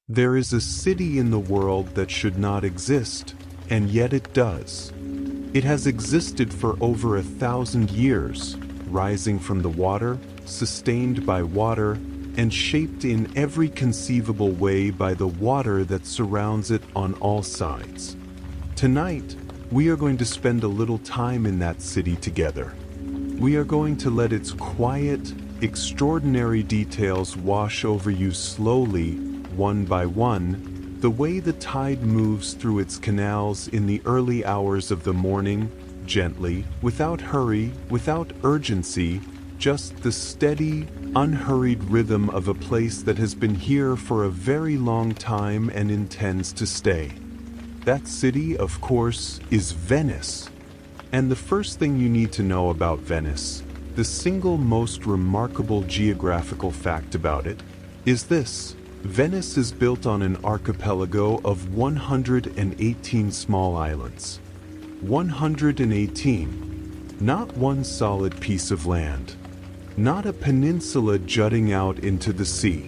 There is a city in the world that should not exist, and yet it does. It has existed for over 1,000 years, rising from the water, sustained by water, and shaped in every conceivable way by the water that surrounds it on all sides. Tonight, we are going to spend a little time in that city together. We are going to let its quiet, extraordinary details wash over you slowly, one by one, the way the tide moves through its canals in the early hours of the morning, gently, without hurry, without urgency, just the steady, unhurried rhythm of a place that has been here for a very long time and intends to stay. That city, of course, is Venice. And the first thing you need to know about Venice, the single most remarkable geographical fact about it, is this. Venice is built on an archipelago of 118 small islands. 118. Not one solid piece of land. Not a peninsula jutting out into the sea.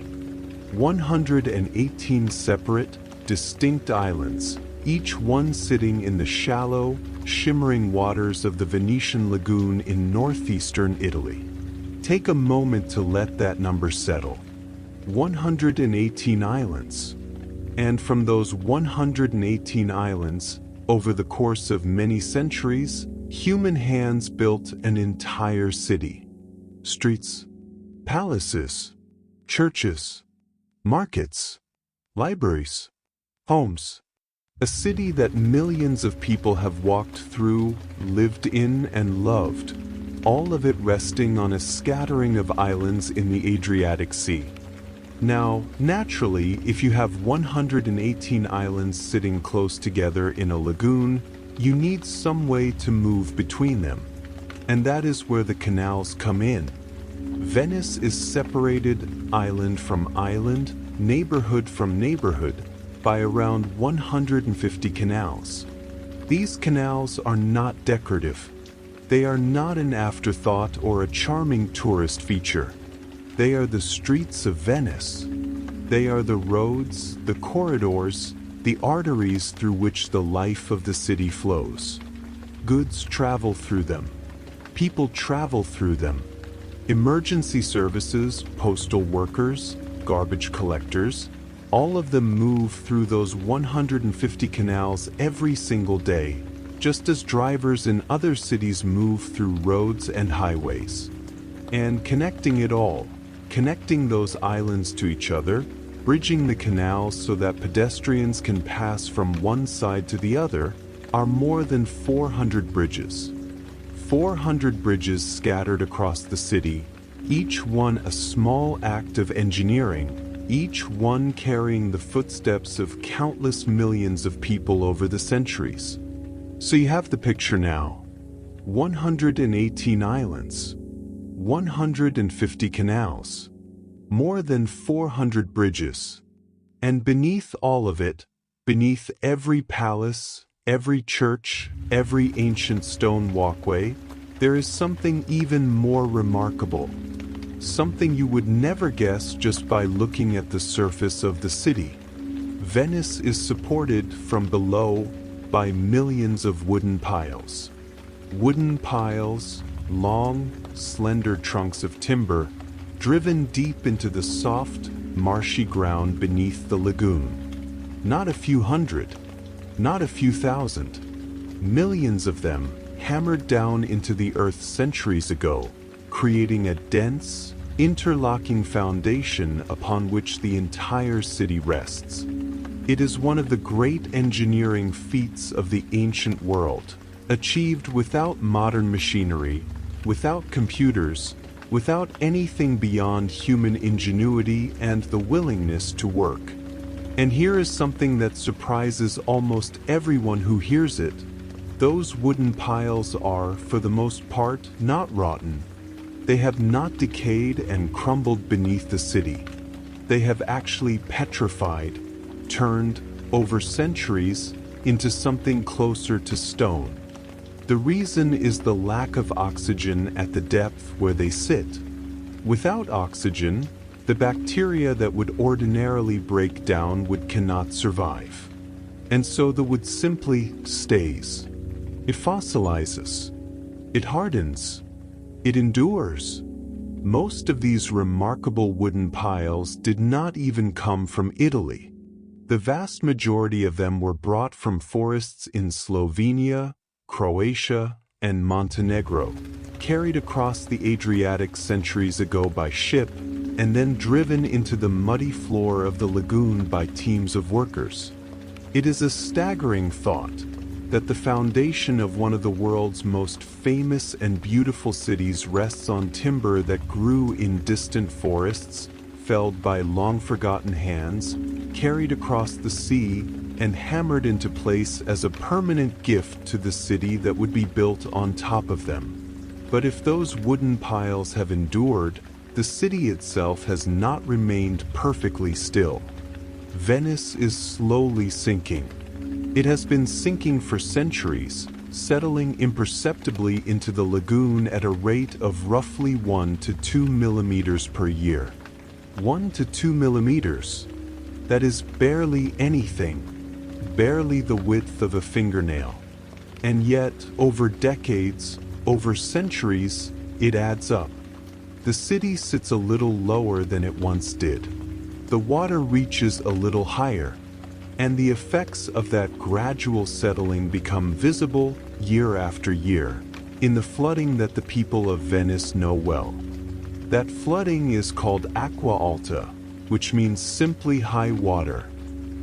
118 separate, distinct islands, each one sitting in the shallow, shimmering waters of the Venetian lagoon in northeastern Italy. Take a moment to let that number settle. 118 islands. And from those 118 islands, over the course of many centuries, human hands built an entire city. Streets, palaces, churches, markets, libraries, homes. A city that millions of people have walked through, lived in, and loved, all of it resting on a scattering of islands in the Adriatic Sea. Now, naturally, if you have 118 islands sitting close together in a lagoon, you need some way to move between them. And that is where the canals come in. Venice is separated island from island, neighborhood from neighborhood, by around 150 canals. These canals are not decorative. They are not an afterthought or a charming tourist feature. They are the streets of Venice. They are the roads, the corridors, the arteries through which the life of the city flows. Goods travel through them. People travel through them. Emergency services, postal workers, garbage collectors, all of them move through those 150 canals every single day, just as drivers in other cities move through roads and highways. And connecting it all, connecting those islands to each other, bridging the canals so that pedestrians can pass from one side to the other, are more than 400 bridges. 400 bridges scattered across the city, each one a small act of engineering, each one carrying the footsteps of countless millions of people over the centuries. So you have the picture now. 118 islands, 150 canals, more than 400 bridges. And beneath all of it, beneath every palace, every church, every ancient stone walkway, there is something even more remarkable. Something you would never guess just by looking at the surface of the city. Venice is supported from below by millions of wooden piles. Wooden piles, long, slender trunks of timber, driven deep into the soft, marshy ground beneath the lagoon. Not a few hundred, not a few thousand, millions of them hammered down into the earth centuries ago, creating a dense, interlocking foundation upon which the entire city rests. It is one of the great engineering feats of the ancient world, achieved without modern machinery, without computers, without anything beyond human ingenuity and the willingness to work. And here is something that surprises almost everyone who hears it. Those wooden piles are, for the most part, not rotten. They have not decayed and crumbled beneath the city. They have actually petrified, turned, over centuries, into something closer to stone. The reason is the lack of oxygen at the depth where they sit. Without oxygen, The bacteria that would ordinarily break down wood cannot survive. And so the wood simply stays. It fossilizes. It hardens. It endures. Most of these remarkable wooden piles did not even come from Italy. The vast majority of them were brought from forests in Slovenia, Croatia, and Montenegro, carried across the Adriatic centuries ago by ship, and then driven into the muddy floor of the lagoon by teams of workers. It is a staggering thought that the foundation of one of the world's most famous and beautiful cities rests on timber that grew in distant forests, felled by long-forgotten hands, carried across the sea, and hammered into place as a permanent gift to the city that would be built on top of them. But if those wooden piles have endured, the city itself has not remained perfectly still. Venice is slowly sinking. It has been sinking for centuries, settling imperceptibly into the lagoon at a rate of roughly 1 to 2 millimeters per year. 1 to 2 millimeters. That is barely anything, barely the width of a fingernail. And yet, over decades, over centuries, it adds up. The city sits a little lower than it once did. The water reaches a little higher, and the effects of that gradual settling become visible year after year in the flooding that the people of Venice know well. That flooding is called acqua alta, which means simply high water.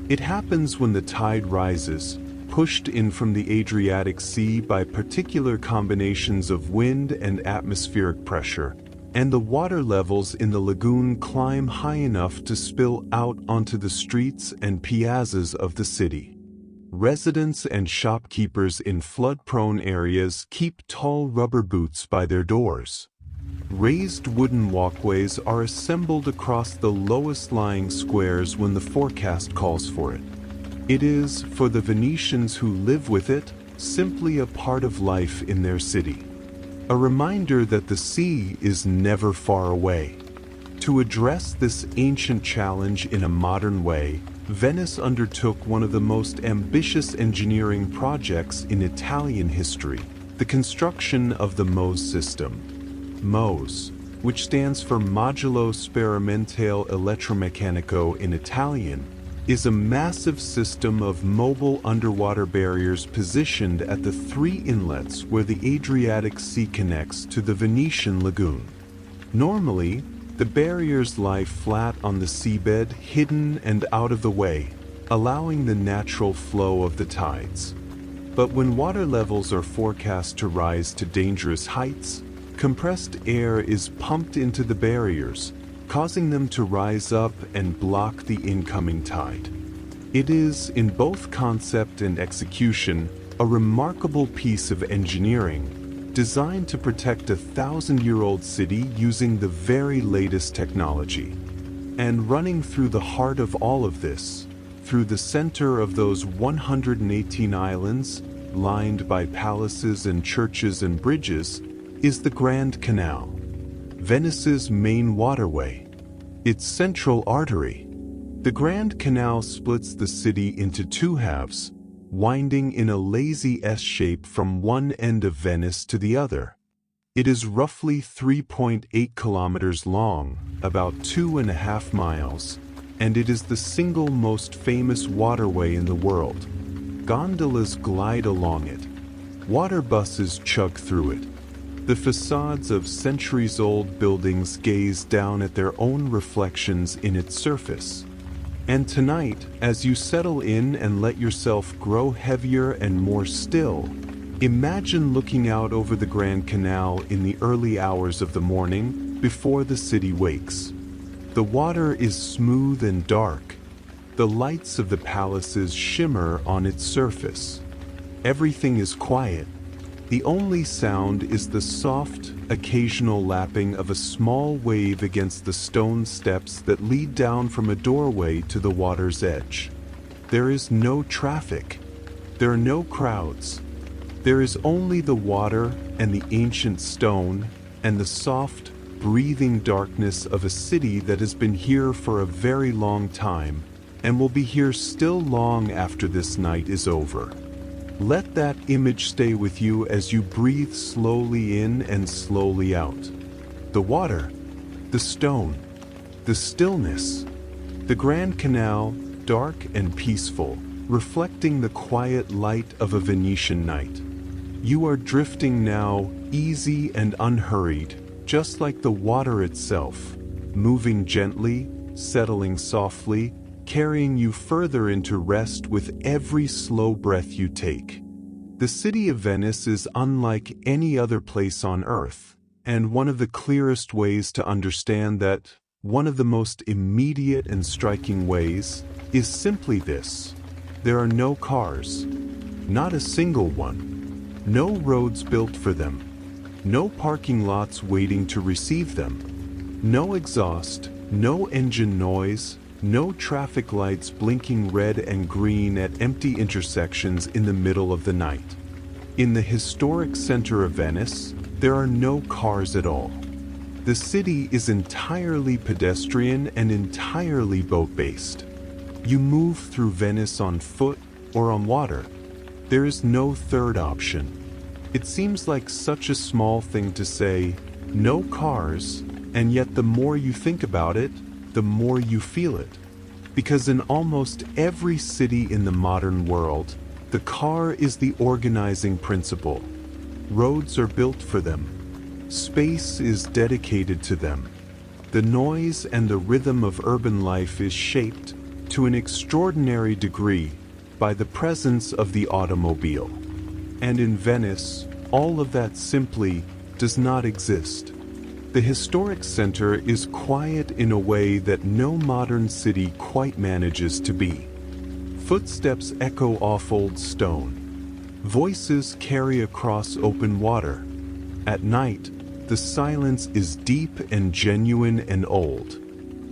It happens when the tide rises, pushed in from the Adriatic Sea by particular combinations of wind and atmospheric pressure, and the water levels in the lagoon climb high enough to spill out onto the streets and piazzas of the city. Residents and shopkeepers in flood-prone areas keep tall rubber boots by their doors. Raised wooden walkways are assembled across the lowest-lying squares when the forecast calls for it. It is, for the Venetians who live with it, simply a part of life in their city. A reminder that the sea is never far away. To address this ancient challenge in a modern way, Venice undertook one of the most ambitious engineering projects in Italian history, the construction of the MOSE system. MOSE, which stands for Modulo Sperimentale Elettromeccanico in Italian, is a massive system of mobile underwater barriers positioned at the 3 inlets where the Adriatic Sea connects to the Venetian lagoon. Normally, the barriers lie flat on the seabed, hidden and out of the way, allowing the natural flow of the tides. But when water levels are forecast to rise to dangerous heights, compressed air is pumped into the barriers, causing them to rise up and block the incoming tide. It is, in both concept and execution, a remarkable piece of engineering, designed to protect a 1,000-year-old city using the very latest technology. And running through the heart of all of this, through the center of those 118 islands, lined by palaces and churches and bridges, is the Grand Canal, Venice's main waterway, its central artery. The Grand Canal splits the city into 2 halves, winding in a lazy S-shape from one end of Venice to the other. It is roughly 3.8 kilometers long, about 2.5 miles, and it is the single most famous waterway in the world. Gondolas glide along it. Water buses chug through it. The facades of centuries-old buildings gaze down at their own reflections in its surface. And tonight, as you settle in and let yourself grow heavier and more still, imagine looking out over the Grand Canal in the early hours of the morning before the city wakes. The water is smooth and dark. The lights of the palaces shimmer on its surface. Everything is quiet. The only sound is the soft, occasional lapping of a small wave against the stone steps that lead down from a doorway to the water's edge. There is no traffic. There are no crowds. There is only the water and the ancient stone and the soft, breathing darkness of a city that has been here for a very long time and will be here still long after this night is over. Let that image stay with you as you breathe slowly in and slowly out. The water, the stone, the stillness, the Grand Canal, dark and peaceful, reflecting the quiet light of a Venetian night. You are drifting now, easy and unhurried, just like the water itself, moving gently, settling softly, carrying you further into rest with every slow breath you take. The city of Venice is unlike any other place on earth, and one of the clearest ways to understand that, one of the most immediate and striking ways, is simply this. There are no cars. Not a single one. No roads built for them. No parking lots waiting to receive them. No exhaust, no engine noise, no traffic lights blinking red and green at empty intersections in the middle of the night. In the historic center of Venice, there are no cars at all. The city is entirely pedestrian and entirely boat-based. You move through Venice on foot or on water. There is no third option. It seems like such a small thing to say, no cars, and yet the more you think about it, the more you feel it. Because in almost every city in the modern world, the car is the organizing principle. Roads are built for them. Space is dedicated to them. The noise and the rhythm of urban life is shaped, to an extraordinary degree, by the presence of the automobile. And in Venice, all of that simply does not exist. The historic center is quiet in a way that no modern city quite manages to be. Footsteps echo off old stone. Voices carry across open water. At night, the silence is deep and genuine and old.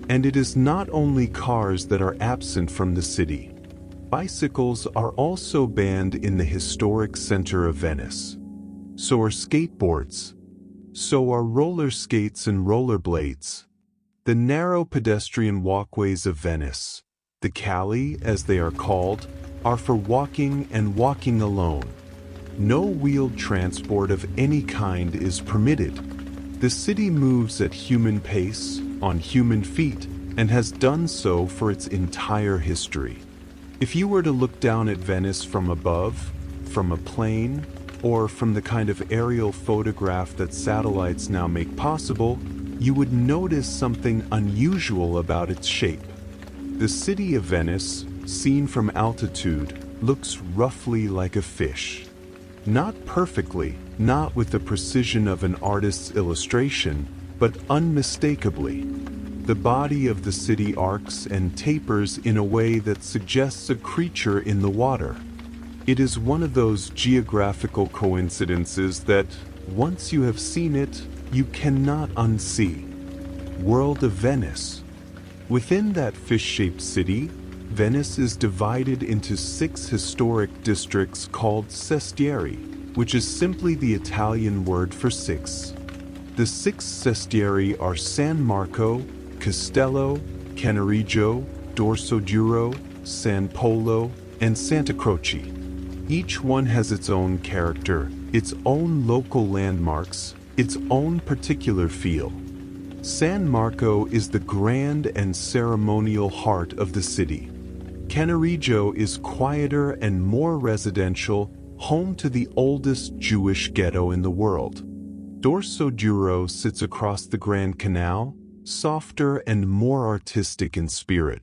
And it is not only cars that are absent from the city. Bicycles are also banned in the historic center of Venice. So are skateboards. So are roller skates and rollerblades. The narrow pedestrian walkways of Venice, the calli as they are called, are for walking and walking alone. No wheeled transport of any kind is permitted. The city moves at human pace, on human feet, and has done so for its entire history. If you were to look down at Venice from above, from a plane, or from the kind of aerial photograph that satellites now make possible, you would notice something unusual about its shape. The city of Venice, seen from altitude, looks roughly like a fish. Not perfectly, not with the precision of an artist's illustration, but unmistakably. The body of the city arcs and tapers in a way that suggests a creature in the water. It is one of those geographical coincidences that, once you have seen it, you cannot unsee. World of Venice. Within that fish-shaped city, Venice is divided into 6 historic districts called sestieri, which is simply the Italian word for 6. The 6 sestieri are San Marco, Castello, Cannaregio, Dorsoduro, San Polo, and Santa Croce. Each one has its own character, its own local landmarks, its own particular feel. San Marco is the grand and ceremonial heart of the city. Cannaregio is quieter and more residential, home to the oldest Jewish ghetto in the world. Dorsoduro sits across the Grand Canal, softer and more artistic in spirit.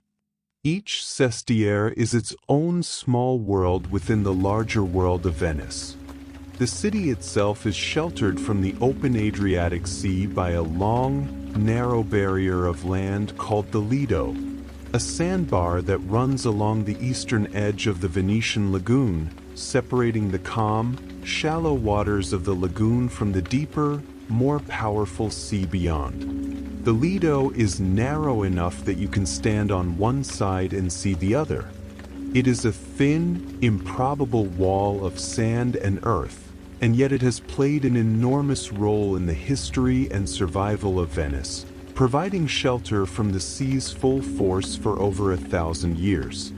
Each sestiere is its own small world within the larger world of Venice. The city itself is sheltered from the open Adriatic Sea by a long, narrow barrier of land called the Lido, a sandbar that runs along the eastern edge of the Venetian lagoon, separating the calm, shallow waters of the lagoon from the deeper, more powerful sea beyond. The Lido is narrow enough that you can stand on one side and see the other. It is a thin, improbable wall of sand and earth, and yet it has played an enormous role in the history and survival of Venice, providing shelter from the sea's full force for over 1,000 years.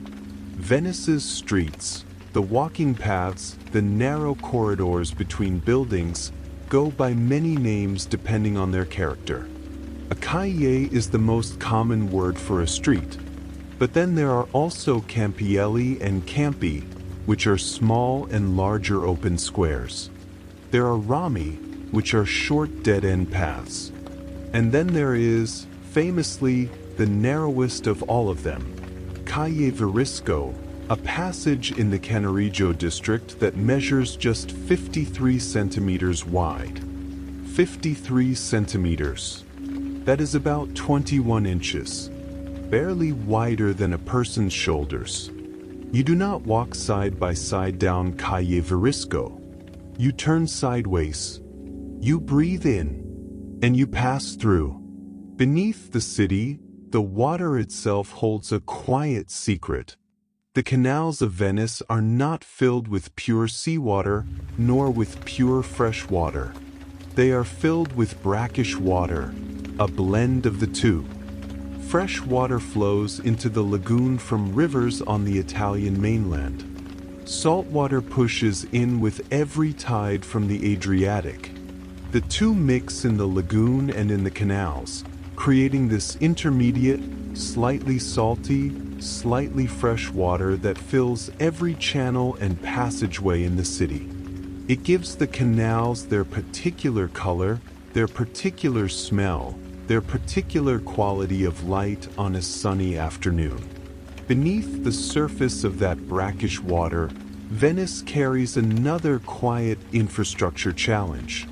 Venice's streets, the walking paths, the narrow corridors between buildings, go by many names depending on their character. A calle is the most common word for a street, but then there are also campielli and campi, which are small and larger open squares. There are rami, which are short dead-end paths. And then there is, famously, the narrowest of all of them, Calle Verisco, a passage in the Cannaregio district that measures just 53 centimeters wide. 53 centimeters. That is about 21 inches, barely wider than a person's shoulders. You do not walk side by side down Calle Verisco. You turn sideways. You breathe in, and you pass through. Beneath the city, the water itself holds a quiet secret. The canals of Venice are not filled with pure seawater, nor with pure fresh water. They are filled with brackish water, a blend of the two. Fresh water flows into the lagoon from rivers on the Italian mainland. Salt water pushes in with every tide from the Adriatic. The two mix in the lagoon and in the canals, creating this intermediate, slightly salty, slightly fresh water that fills every channel and passageway in the city. It gives the canals their particular color, their particular smell, their particular quality of light on a sunny afternoon. Beneath the surface of that brackish water, Venice carries another quiet infrastructure challenge.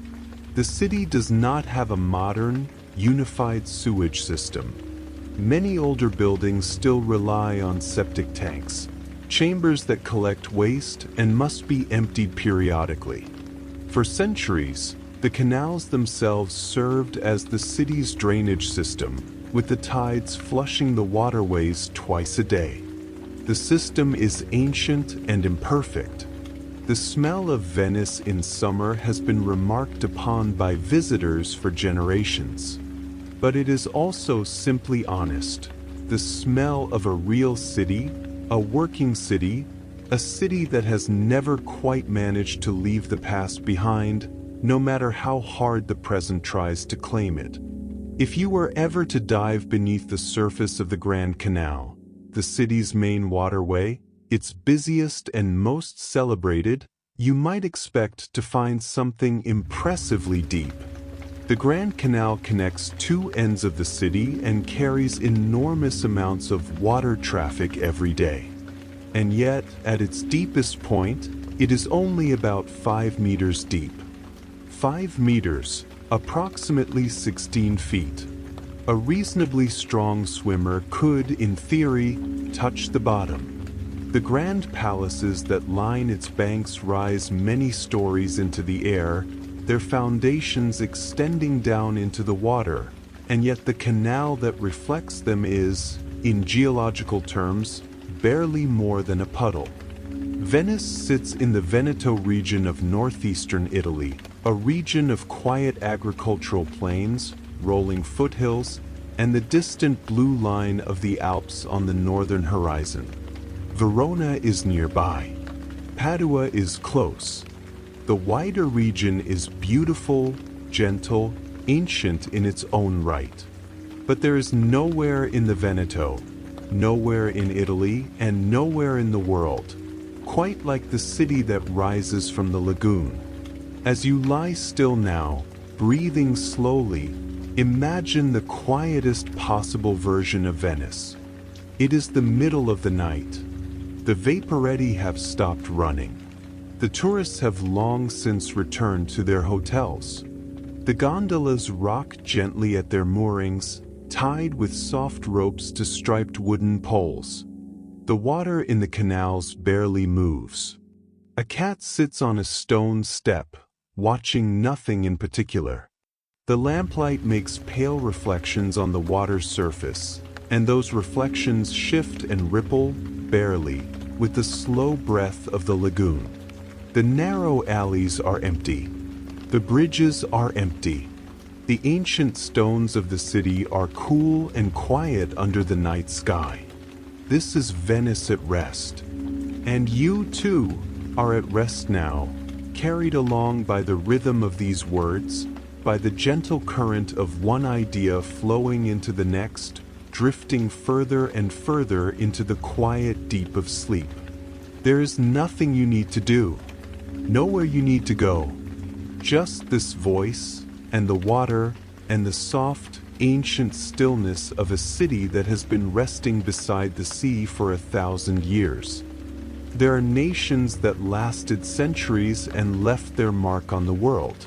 The city does not have a modern, unified sewage system. Many older buildings still rely on septic tanks, chambers that collect waste and must be emptied periodically. For centuries, the canals themselves served as the city's drainage system, with the tides flushing the waterways twice a day. The system is ancient and imperfect. The smell of Venice in summer has been remarked upon by visitors for generations. But it is also simply honest, the smell of a real city, a working city, a city that has never quite managed to leave the past behind, no matter how hard the present tries to claim it. If you were ever to dive beneath the surface of the Grand Canal, the city's main waterway, its busiest and most celebrated, you might expect to find something impressively deep. The Grand Canal connects two ends of the city and carries enormous amounts of water traffic every day. And yet, at its deepest point, it is only about 5 meters deep. 5 meters, approximately 16 feet. A reasonably strong swimmer could, in theory, touch the bottom. The grand palaces that line its banks rise many stories into the air, their foundations extending down into the water, and yet the canal that reflects them is, in geological terms, barely more than a puddle. Venice sits in the Veneto region of northeastern Italy, a region of quiet agricultural plains, rolling foothills, and the distant blue line of the Alps on the northern horizon. Verona is nearby. Padua is close. The wider region is beautiful, gentle, ancient in its own right. But there is nowhere in the Veneto, nowhere in Italy, and nowhere in the world, quite like the city that rises from the lagoon. As you lie still now, breathing slowly, imagine the quietest possible version of Venice. It is the middle of the night. The vaporetti have stopped running. The tourists have long since returned to their hotels. The gondolas rock gently at their moorings, tied with soft ropes to striped wooden poles. The water in the canals barely moves. A cat sits on a stone step, watching nothing in particular. The lamplight makes pale reflections on the water's surface, and those reflections shift and ripple, barely, with the slow breath of the lagoon. The narrow alleys are empty. The bridges are empty. The ancient stones of the city are cool and quiet under the night sky. This is Venice at rest. And you, too, are at rest now, carried along by the rhythm of these words, by the gentle current of one idea flowing into the next, drifting further and further into the quiet deep of sleep. There is nothing you need to do, nowhere you need to go. Just this voice, and the water, and the soft, ancient stillness of a city that has been resting beside the sea for 1,000 years. There are nations that lasted centuries and left their mark on the world.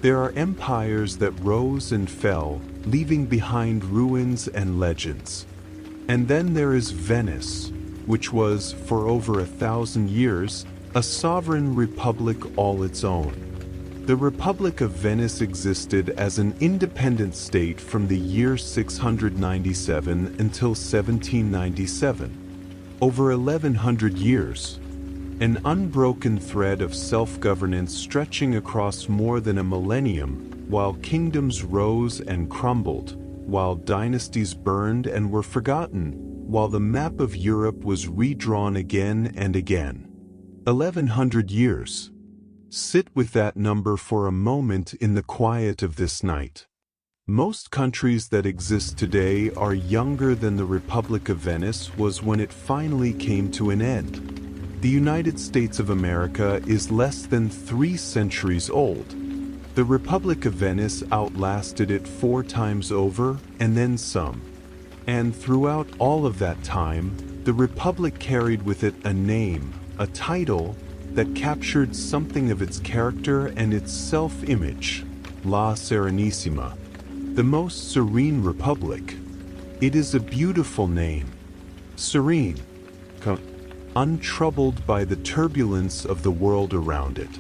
There are empires that rose and fell, leaving behind ruins and legends. And then there is Venice, which was, for over 1,000 years, a sovereign republic all its own. The Republic of Venice existed as an independent state from the year 697 until 1797. Over 1,100 years. An unbroken thread of self-governance stretching across more than a millennium, while kingdoms rose and crumbled, while dynasties burned and were forgotten, while the map of Europe was redrawn again and again. 1,100 years. Sit with that number for a moment in the quiet of this night. Most countries that exist today are younger than the Republic of Venice was when it finally came to an end. The United States of America is less than 3 centuries old. The Republic of Venice outlasted it 4 times over, and then some. And throughout all of that time, the Republic carried with it a name, a title, that captured something of its character and its self-image, La Serenissima, the most serene republic. It is a beautiful name. Serene, untroubled by the turbulence of the world around it.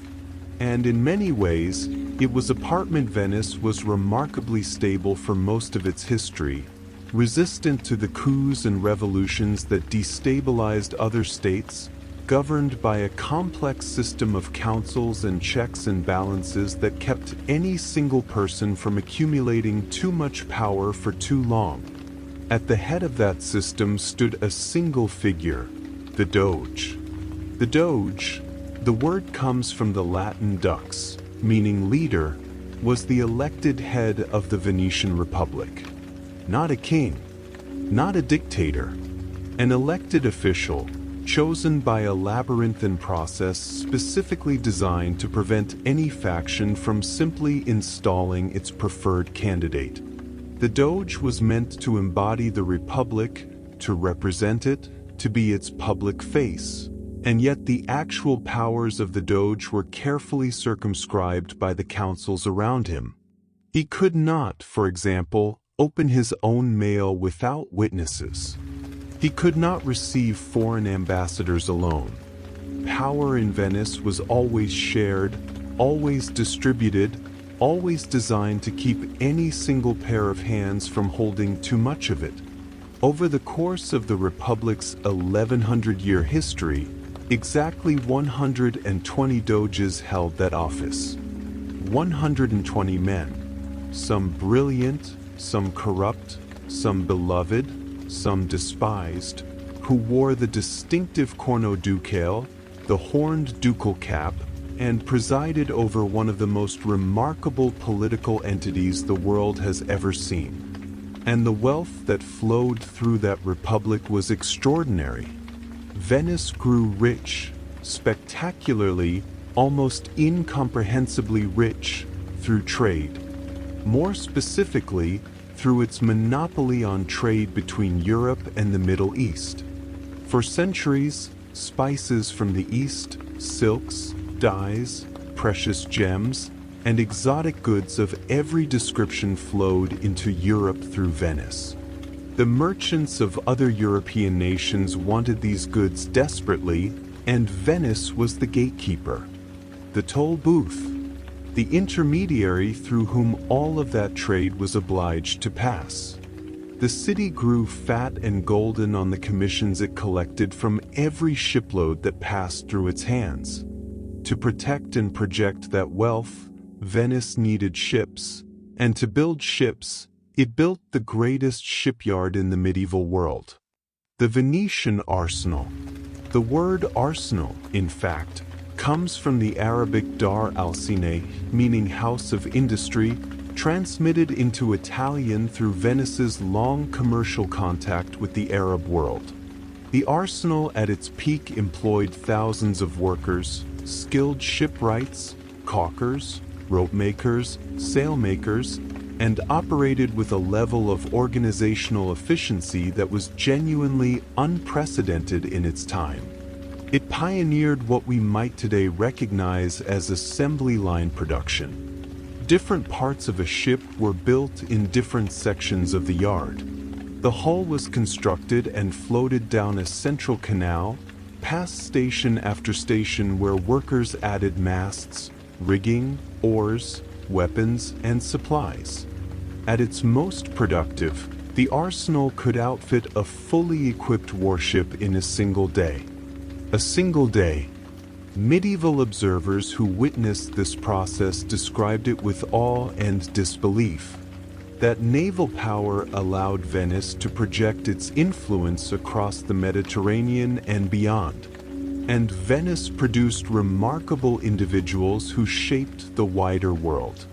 And in many ways, it was apartment Venice was remarkably stable for most of its history, resistant to the coups and revolutions that destabilized other states, governed by a complex system of councils and checks and balances that kept any single person from accumulating too much power for too long. At the head of that system stood a single figure, the Doge. The Doge, the word comes from the Latin dux, meaning leader, was the elected head of the Venetian Republic. Not a king, not a dictator, an elected official, chosen by a labyrinthine process specifically designed to prevent any faction from simply installing its preferred candidate. The Doge was meant to embody the Republic, to represent it, to be its public face, and yet the actual powers of the Doge were carefully circumscribed by the councils around him. He could not, for example, open his own mail without witnesses. He could not receive foreign ambassadors alone. Power in Venice was always shared, always distributed, always designed to keep any single pair of hands from holding too much of it. Over the course of the Republic's 1,100-year history, exactly 120 Doges held that office. 120 men, some brilliant, some corrupt, some beloved, some despised, who wore the distinctive corno ducale, the horned ducal cap, and presided over one of the most remarkable political entities the world has ever seen. And the wealth that flowed through that republic was extraordinary. Venice grew rich, spectacularly, almost incomprehensibly rich, through trade. More specifically, through its monopoly on trade between Europe and the Middle East. For centuries, spices from the East, silks, dyes, precious gems, and exotic goods of every description flowed into Europe through Venice. The merchants of other European nations wanted these goods desperately, and Venice was the gatekeeper, the toll booth, the intermediary through whom all of that trade was obliged to pass. The city grew fat and golden on the commissions it collected from every shipload that passed through its hands. To protect and project that wealth, Venice needed ships, and to build ships, it built the greatest shipyard in the medieval world. The Venetian arsenal. The word arsenal, in fact, comes from the Arabic dar al-Sine, meaning house of industry, transmitted into Italian through Venice's long commercial contact with the Arab world. The arsenal at its peak employed thousands of workers, skilled shipwrights, caulkers, rope makers, sail makers, and operated with a level of organizational efficiency that was genuinely unprecedented in its time. It pioneered what we might today recognize as assembly line production. Different parts of a ship were built in different sections of the yard. The hull was constructed and floated down a central canal, past station after station where workers added masts, rigging, oars, weapons, and supplies. At its most productive, the arsenal could outfit a fully equipped warship in a single day. A single day. Medieval observers who witnessed this process described it with awe and disbelief. That naval power allowed Venice to project its influence across the Mediterranean and beyond. And Venice produced remarkable individuals who shaped the wider world.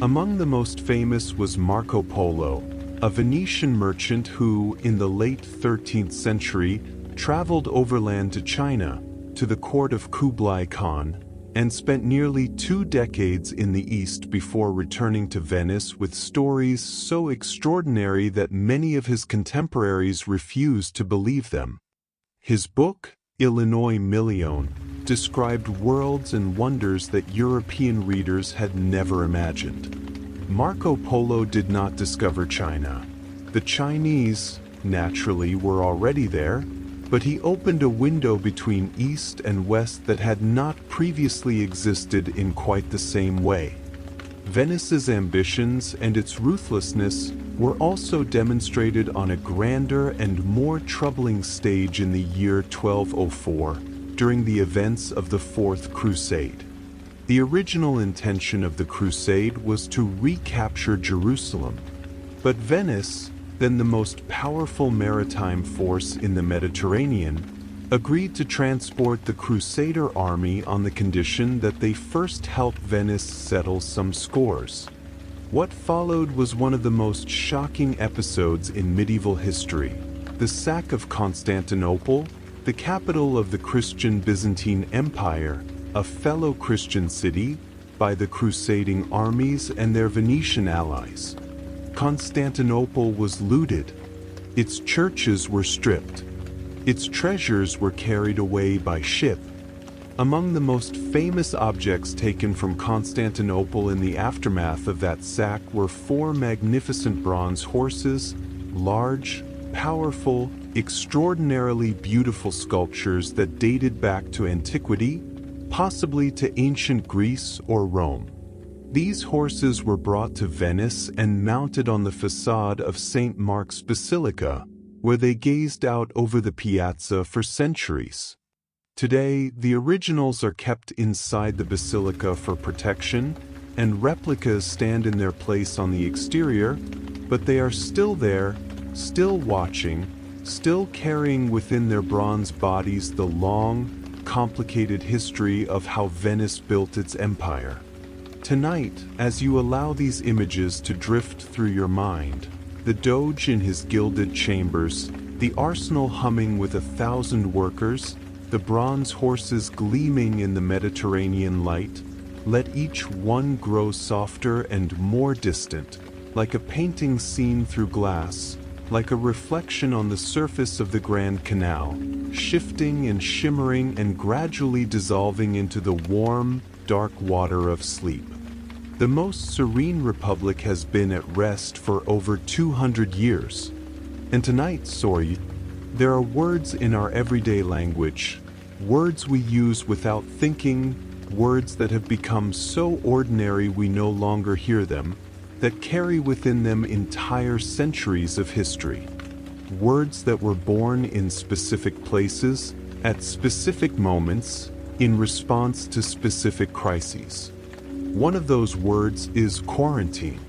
Among the most famous was Marco Polo, a Venetian merchant who, in the late 13th century, traveled overland to China, to the court of Kublai Khan, and spent nearly 2 decades in the East before returning to Venice with stories so extraordinary that many of his contemporaries refused to believe them. His book, Illinois Million, described worlds and wonders that European readers had never imagined. Marco Polo did not discover China. The Chinese, naturally, were already there, but he opened a window between East and West that had not previously existed in quite the same way. Venice's ambitions and its ruthlessness were also demonstrated on a grander and more troubling stage in the year 1204, during the events of the Fourth Crusade. The original intention of the crusade was to recapture Jerusalem, but Venice, then the most powerful maritime force in the Mediterranean, agreed to transport the Crusader army on the condition that they first help Venice settle some scores. What followed was one of the most shocking episodes in medieval history: the sack of Constantinople, the capital of the Christian Byzantine Empire, a fellow Christian city, by the crusading armies and their Venetian allies. Constantinople was looted. Its churches were stripped. Its treasures were carried away by ship. Among the most famous objects taken from Constantinople in the aftermath of that sack were 4 magnificent bronze horses, large, powerful, extraordinarily beautiful sculptures that dated back to antiquity, possibly to ancient Greece or Rome. These horses were brought to Venice and mounted on the facade of St. Mark's Basilica, where they gazed out over the piazza for centuries. Today, the originals are kept inside the basilica for protection, and replicas stand in their place on the exterior, but they are still there, still watching, still carrying within their bronze bodies the long, complicated history of how Venice built its empire. Tonight, as you allow these images to drift through your mind, the Doge in his gilded chambers, the arsenal humming with 1,000 workers, the bronze horses gleaming in the Mediterranean light, let each one grow softer and more distant, like a painting seen through glass, like a reflection on the surface of the Grand Canal, shifting and shimmering and gradually dissolving into the warm, dark water of sleep. The most serene republic has been at rest for over 200 years. And tonight, sorry, there are words in our everyday language, words we use without thinking, words that have become so ordinary we no longer hear them, that carry within them entire centuries of history. Words that were born in specific places, at specific moments, in response to specific crises. One of those words is quarantine.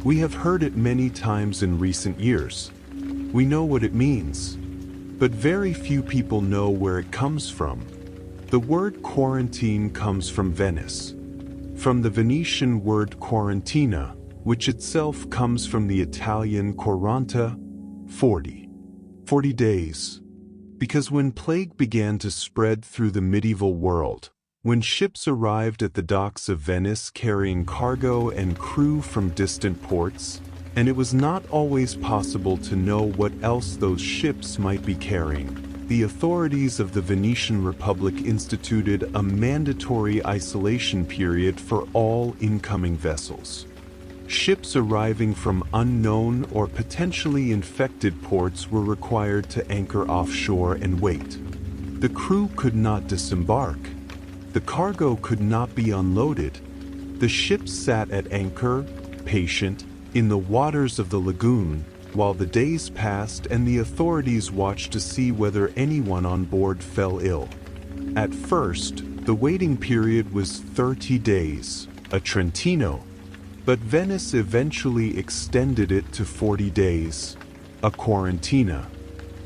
We have heard it many times in recent years. We know what it means, but very few people know where it comes from. The word quarantine comes from Venice, from the Venetian word quarantina, which itself comes from the Italian quaranta, 40 days. Because when plague began to spread through the medieval world, when ships arrived at the docks of Venice carrying cargo and crew from distant ports, and it was not always possible to know what else those ships might be carrying, the authorities of the Venetian Republic instituted a mandatory isolation period for all incoming vessels. Ships arriving from unknown or potentially infected ports were required to anchor offshore and wait. The crew could not disembark. The cargo could not be unloaded. The ships sat at anchor, patient, in the waters of the lagoon, while the days passed and the authorities watched to see whether anyone on board fell ill. At first, the waiting period was 30 days, a Trentino, but Venice eventually extended it to 40 days, a quarantina.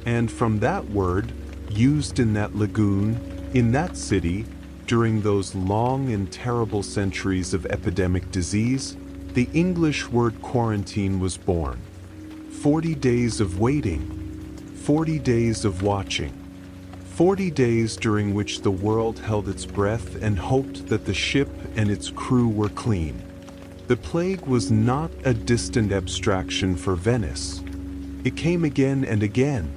And from that word, used in that lagoon, in that city, during those long and terrible centuries of epidemic disease, the English word quarantine was born. 40 days of waiting, 40 days of watching, 40 days during which the world held its breath and hoped that the ship and its crew were clean. The plague was not a distant abstraction for Venice. It came again and again.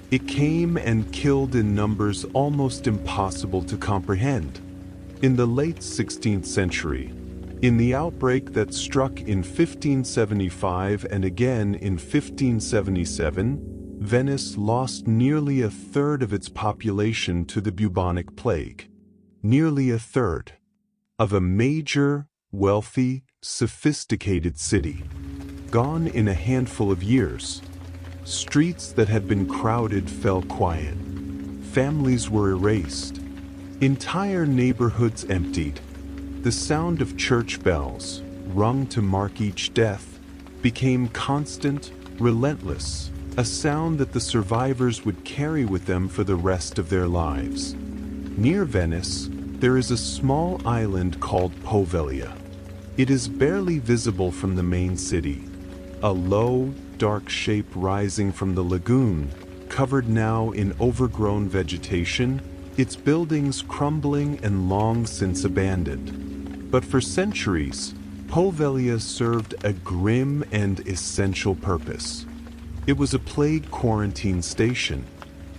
It came and killed in numbers almost impossible to comprehend. In the late 16th century, in the outbreak that struck in 1575 and again in 1577, Venice lost nearly a third of its population to the bubonic plague. Nearly a third of a major, wealthy, sophisticated city. Gone in a handful of years. Streets that had been crowded fell quiet. Families were erased. Entire neighborhoods emptied. The sound of church bells, rung to mark each death, became constant, relentless, a sound that the survivors would carry with them for the rest of their lives. Near Venice, there is a small island called Poveglia. It is barely visible from the main city. A low, dark shape rising from the lagoon, covered now in overgrown vegetation, its buildings crumbling and long since abandoned. But for centuries, Poveglia served a grim and essential purpose. It was a plague quarantine station.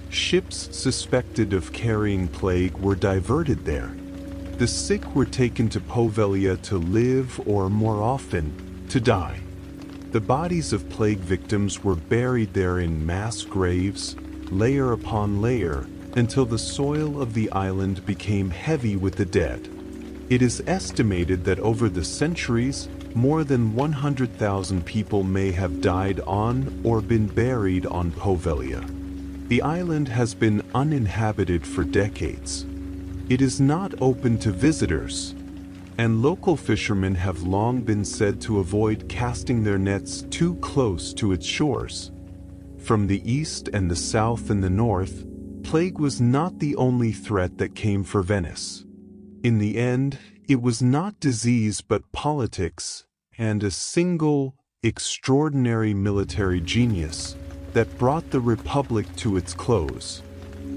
Ships suspected of carrying plague were diverted there. The sick were taken to Poveglia to live or, more often, to die. The bodies of plague victims were buried there in mass graves, layer upon layer, until the soil of the island became heavy with the dead. It is estimated that over the centuries, more than 100,000 people may have died on or been buried on Poveglia. The island has been uninhabited for decades. It is not open to visitors, and local fishermen have long been said to avoid casting their nets too close to its shores. From the east and the south and the north, plague was not the only threat that came for Venice. In the end, it was not disease but politics and a single, extraordinary military genius that brought the Republic to its close.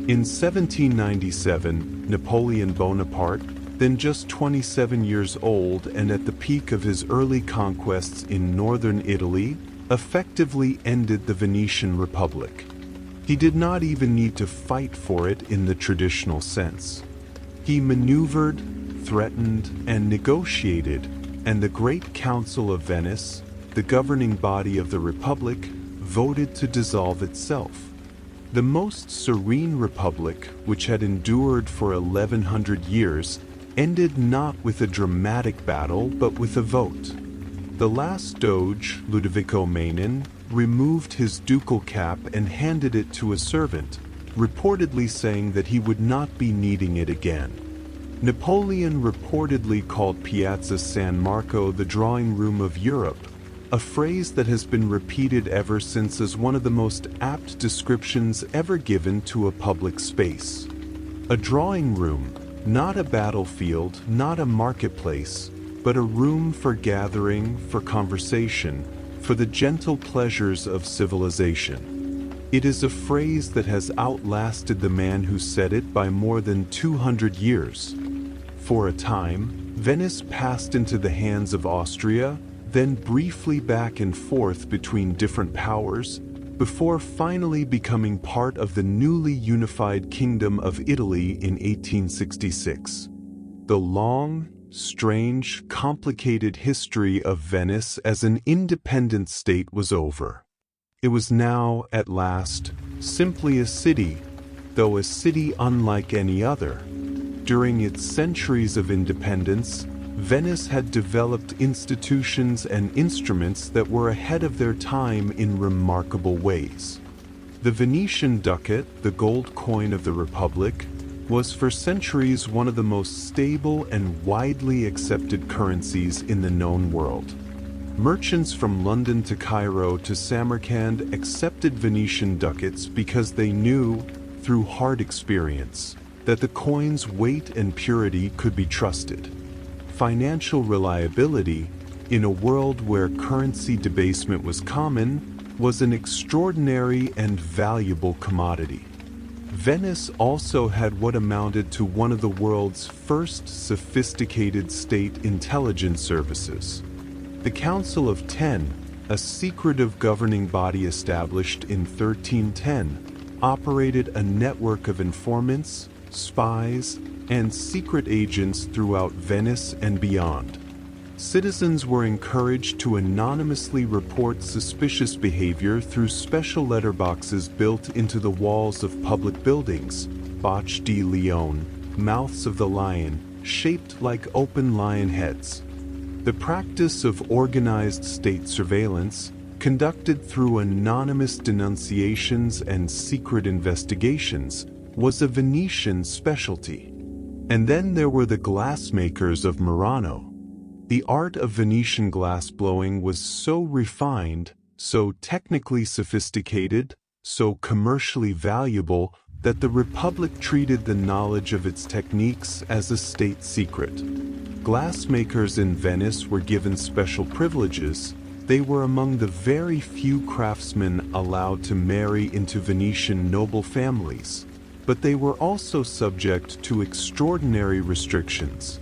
In 1797, Napoleon Bonaparte, then just 27 years old and at the peak of his early conquests in northern Italy, effectively ended the Venetian Republic. He did not even need to fight for it in the traditional sense. He maneuvered, threatened, and negotiated, and the Great Council of Venice, the governing body of the Republic, voted to dissolve itself. The most serene republic, which had endured for 1100 years, ended not with a dramatic battle but with a vote. The last Doge, Ludovico Manin, removed his ducal cap and handed it to a servant, reportedly saying that he would not be needing it again. Napoleon reportedly called Piazza San Marco the drawing room of Europe, a phrase that has been repeated ever since as one of the most apt descriptions ever given to a public space. A drawing room, not a battlefield, not a marketplace, but a room for gathering, for conversation, for the gentle pleasures of civilization. It is a phrase that has outlasted the man who said it by more than 200 years. For a time, Venice passed into the hands of Austria, then briefly back and forth between different powers, before finally becoming part of the newly unified Kingdom of Italy in 1866. The long, strange, complicated history of Venice as an independent state was over. It was now, at last, simply a city, though a city unlike any other. During its centuries of independence, Venice had developed institutions and instruments that were ahead of their time in remarkable ways. The Venetian ducat, the gold coin of the Republic, was for centuries one of the most stable and widely accepted currencies in the known world. Merchants from London to Cairo to Samarkand accepted Venetian ducats because they knew, through hard experience, that the coin's weight and purity could be trusted. Financial reliability, in a world where currency debasement was common, was an extraordinary and valuable commodity. Venice also had what amounted to one of the world's first sophisticated state intelligence services. The Council of Ten, a secretive governing body established in 1310, operated a network of informants, spies, and secret agents throughout Venice and beyond. Citizens were encouraged to anonymously report suspicious behavior through special letterboxes built into the walls of public buildings, Bocche di Leone, mouths of the lion, shaped like open lion heads. The practice of organized state surveillance, conducted through anonymous denunciations and secret investigations, was a Venetian specialty. And then there were the glassmakers of Murano. The art of Venetian glassblowing was so refined, so technically sophisticated, so commercially valuable, that the Republic treated the knowledge of its techniques as a state secret. Glassmakers in Venice were given special privileges. They were among the very few craftsmen allowed to marry into Venetian noble families, but they were also subject to extraordinary restrictions.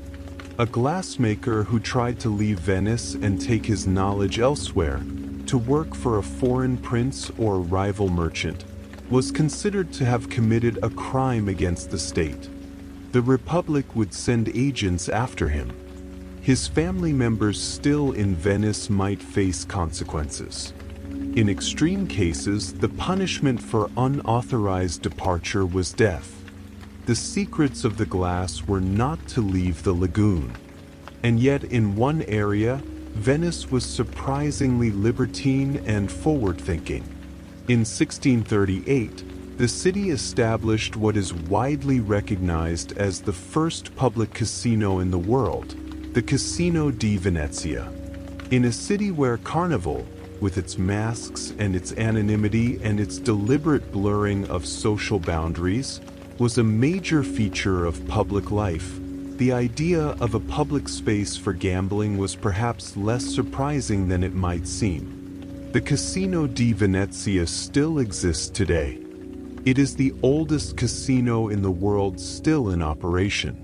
A glassmaker who tried to leave Venice and take his knowledge elsewhere, to work for a foreign prince or rival merchant, was considered to have committed a crime against the state. The Republic would send agents after him. His family members still in Venice might face consequences. In extreme cases, the punishment for unauthorized departure was death. The secrets of the glass were not to leave the lagoon. And yet in one area, Venice was surprisingly libertine and forward-thinking. In 1638, the city established what is widely recognized as the first public casino in the world, the Casino di Venezia. In a city where Carnival, with its masks and its anonymity and its deliberate blurring of social boundaries, was a major feature of public life, the idea of a public space for gambling was perhaps less surprising than it might seem. The Casino di Venezia still exists today. It is the oldest casino in the world still in operation.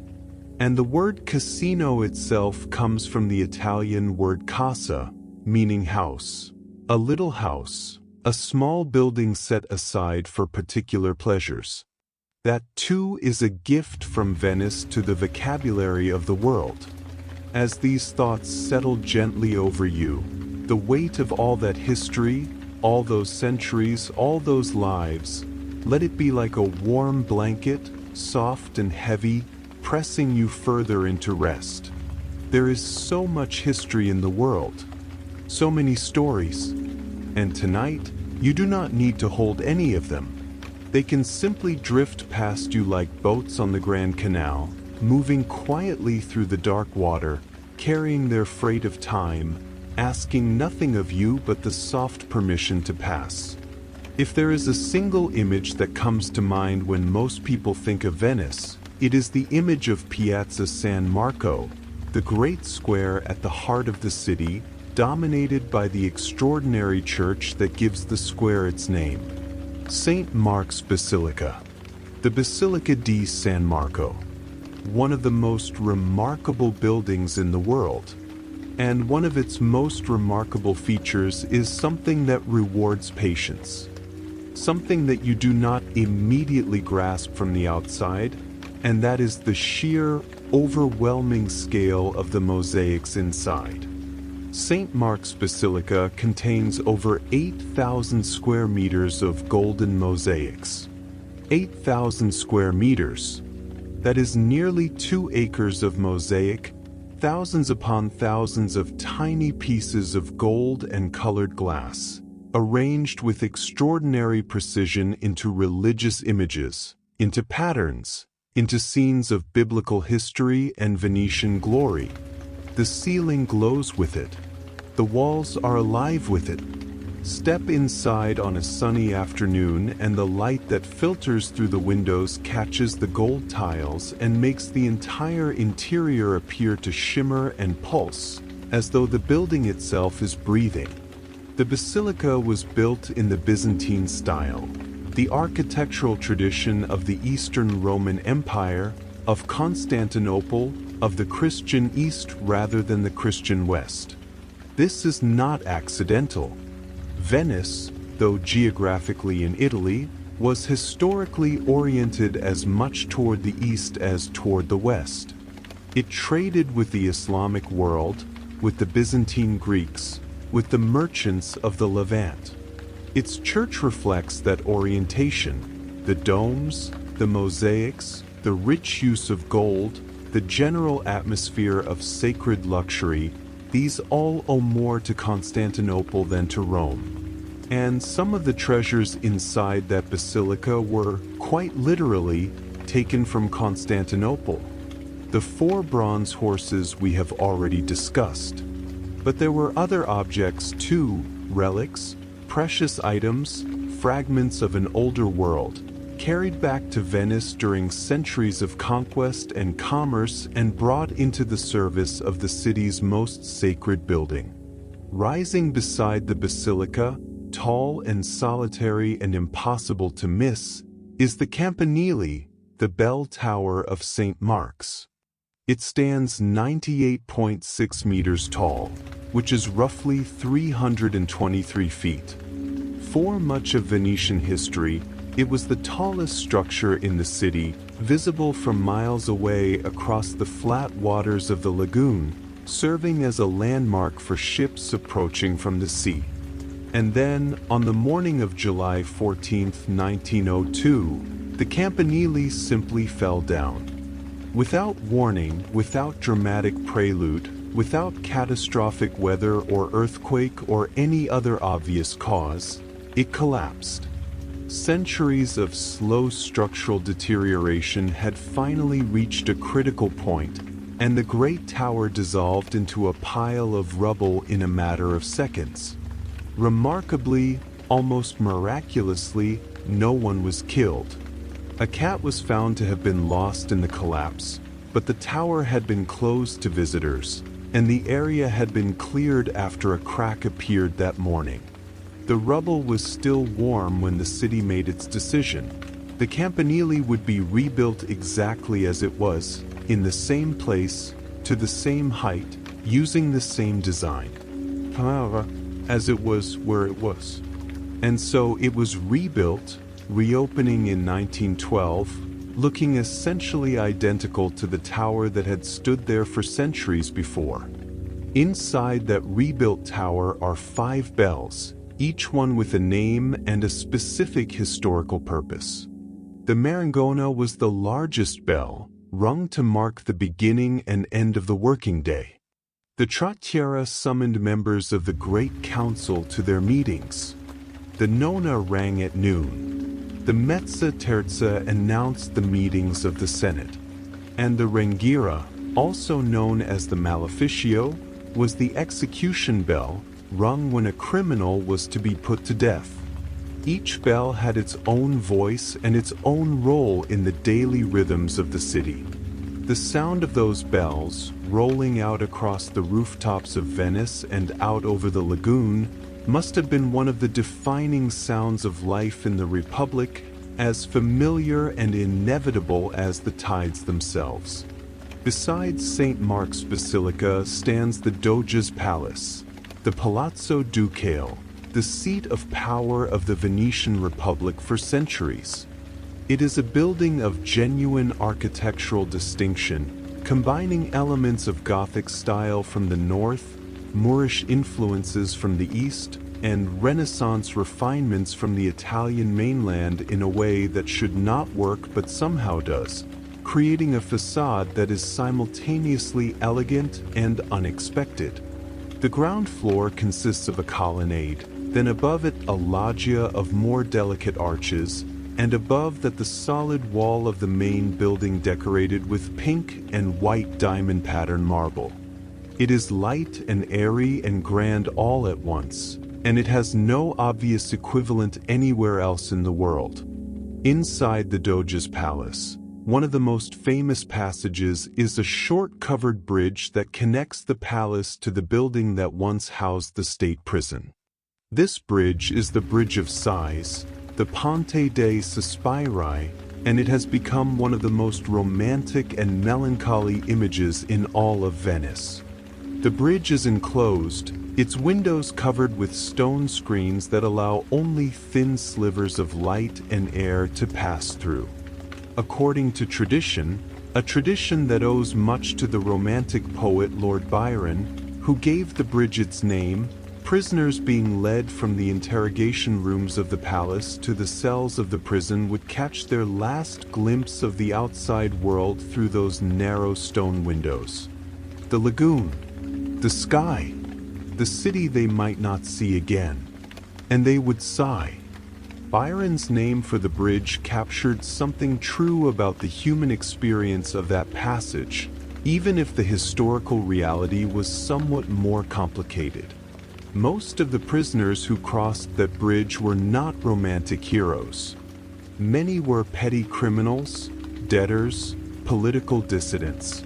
And the word casino itself comes from the Italian word casa, meaning house. A little house, a small building set aside for particular pleasures. That too is a gift from Venice to the vocabulary of the world. As these thoughts settle gently over you, the weight of all that history, all those centuries, all those lives, let it be like a warm blanket, soft and heavy, pressing you further into rest. There is so much history in the world, so many stories, and tonight, you do not need to hold any of them. They can simply drift past you like boats on the Grand Canal, moving quietly through the dark water, carrying their freight of time, asking nothing of you but the soft permission to pass. If there is a single image that comes to mind when most people think of Venice, it is the image of Piazza San Marco, the great square at the heart of the city, dominated by the extraordinary church that gives the square its name, St. Mark's Basilica. The Basilica di San Marco, one of the most remarkable buildings in the world. And one of its most remarkable features is something that rewards patience. Something that you do not immediately grasp from the outside, and that is the sheer, overwhelming scale of the mosaics inside. St. Mark's Basilica contains over 8,000 square meters of golden mosaics. 8,000 square meters. That is nearly 2 acres of mosaic, thousands upon thousands of tiny pieces of gold and colored glass, arranged with extraordinary precision into religious images, into patterns, into scenes of biblical history and Venetian glory. The ceiling glows with it. The walls are alive with it. Step inside on a sunny afternoon and the light that filters through the windows catches the gold tiles and makes the entire interior appear to shimmer and pulse, as though the building itself is breathing. The basilica was built in the Byzantine style, the architectural tradition of the Eastern Roman Empire, of Constantinople, of the Christian East rather than the Christian West. This is not accidental. Venice, though geographically in Italy, was historically oriented as much toward the east as toward the west. It traded with the Islamic world, with the Byzantine Greeks, with the merchants of the Levant. Its church reflects that orientation. The domes, the mosaics, the rich use of gold, the general atmosphere of sacred luxury, these all owe more to Constantinople than to Rome. And some of the treasures inside that basilica were, quite literally, taken from Constantinople. The 4 bronze horses we have already discussed. But there were other objects too, relics, precious items, fragments of an older world, carried back to Venice during centuries of conquest and commerce and brought into the service of the city's most sacred building. Rising beside the basilica, tall and solitary and impossible to miss, is the Campanile, the bell tower of St. Mark's. It stands 98.6 meters tall, which is roughly 323 feet. For much of Venetian history, it was the tallest structure in the city, visible from miles away across the flat waters of the lagoon, serving as a landmark for ships approaching from the sea. And then, on the morning of July 14, 1902, the Campanile simply fell down. Without warning, without dramatic prelude, without catastrophic weather or earthquake or any other obvious cause, it collapsed. Centuries of slow structural deterioration had finally reached a critical point, and the great tower dissolved into a pile of rubble in a matter of seconds. Remarkably, almost miraculously, no one was killed. A cat was found to have been lost in the collapse, but the tower had been closed to visitors, and the area had been cleared after a crack appeared that morning. The rubble was still warm when the city made its decision. The Campanile would be rebuilt exactly as it was, in the same place, to the same height, using the same design. However, as it was where it was. And so it was rebuilt, reopening in 1912, looking essentially identical to the tower that had stood there for centuries before. Inside that rebuilt tower are 5 bells, each one with a name and a specific historical purpose. The Marangona was the largest bell, rung to mark the beginning and end of the working day. The Trattiera summoned members of the Great Council to their meetings. The Nona rang at noon. The Mezza Terza announced the meetings of the Senate. And the Ringhiera, also known as the Maleficio, was the execution bell rung when a criminal was to be put to death. Each bell had its own voice and its own role in the daily rhythms of the city. The sound of those bells, rolling out across the rooftops of Venice and out over the lagoon, must have been one of the defining sounds of life in the Republic, as familiar and inevitable as the tides themselves. Besides St. Mark's Basilica stands the Doge's Palace, the Palazzo Ducale, the seat of power of the Venetian Republic for centuries. It is a building of genuine architectural distinction, combining elements of Gothic style from the north, Moorish influences from the east, and Renaissance refinements from the Italian mainland in a way that should not work but somehow does, creating a facade that is simultaneously elegant and unexpected. The ground floor consists of a colonnade, then above it a loggia of more delicate arches, and above that the solid wall of the main building decorated with pink and white diamond pattern marble. It is light and airy and grand all at once, and it has no obvious equivalent anywhere else in the world. Inside the Doge's Palace, one of the most famous passages is a short covered bridge that connects the palace to the building that once housed the state prison. This bridge is the Bridge of Sighs, the Ponte dei Sospiri, and it has become one of the most romantic and melancholy images in all of Venice. The bridge is enclosed, its windows covered with stone screens that allow only thin slivers of light and air to pass through. According to tradition, a tradition that owes much to the Romantic poet Lord Byron, who gave the bridge its name, prisoners being led from the interrogation rooms of the palace to the cells of the prison would catch their last glimpse of the outside world through those narrow stone windows. The lagoon, the sky, the city they might not see again, and they would sigh. Byron's name for the bridge captured something true about the human experience of that passage, even if the historical reality was somewhat more complicated. Most of the prisoners who crossed that bridge were not romantic heroes. Many were petty criminals, debtors, political dissidents.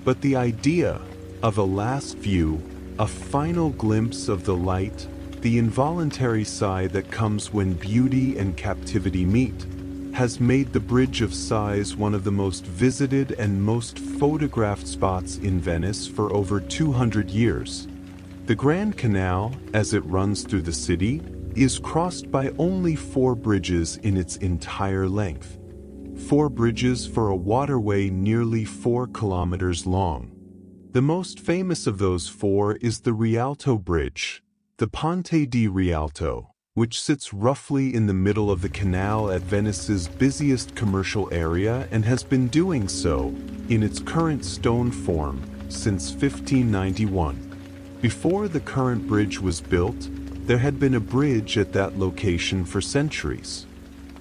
But the idea of a last view, a final glimpse of the light, the involuntary sigh that comes when beauty and captivity meet, has made the Bridge of Sighs one of the most visited and most photographed spots in Venice for over 200 years. The Grand Canal, as it runs through the city, is crossed by only 4 bridges in its entire length. 4 bridges for a waterway nearly 4 kilometers long. The most famous of those 4 is the Rialto Bridge, the Ponte di Rialto, which sits roughly in the middle of the canal at Venice's busiest commercial area and has been doing so, in its current stone form, since 1591. Before the current bridge was built, there had been a bridge at that location for centuries.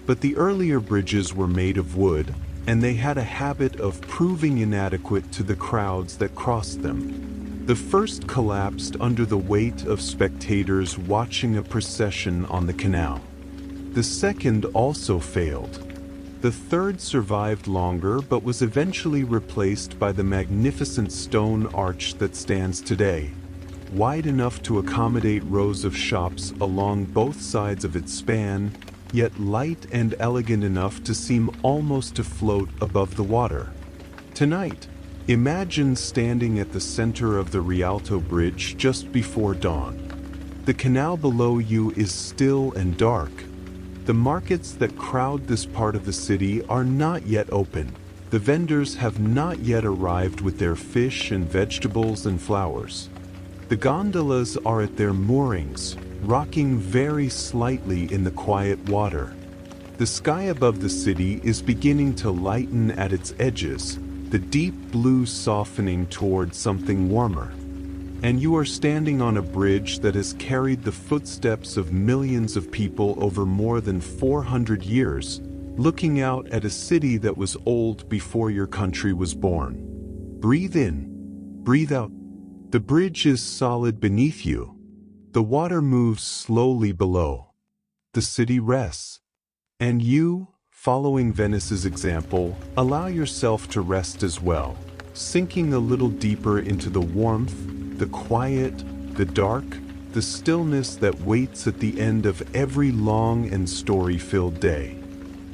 But the earlier bridges were made of wood, and they had a habit of proving inadequate to the crowds that crossed them. The first collapsed under the weight of spectators watching a procession on the canal. The second also failed. The third survived longer but was eventually replaced by the magnificent stone arch that stands today, wide enough to accommodate rows of shops along both sides of its span, yet light and elegant enough to seem almost to float above the water. Tonight, imagine standing at the center of the Rialto Bridge just before dawn. The canal below you is still and dark. The markets that crowd this part of the city are not yet open. The vendors have not yet arrived with their fish and vegetables and flowers. The gondolas are at their moorings, rocking very slightly in the quiet water. The sky above the city is beginning to lighten at its edges, the deep blue softening toward something warmer. And you are standing on a bridge that has carried the footsteps of millions of people over more than 400 years, looking out at a city that was old before your country was born. Breathe in, breathe out. The bridge is solid beneath you. The water moves slowly below. The city rests. And you, following Venice's example, allow yourself to rest as well, sinking a little deeper into the warmth, the quiet, the dark, the stillness that waits at the end of every long and story-filled day.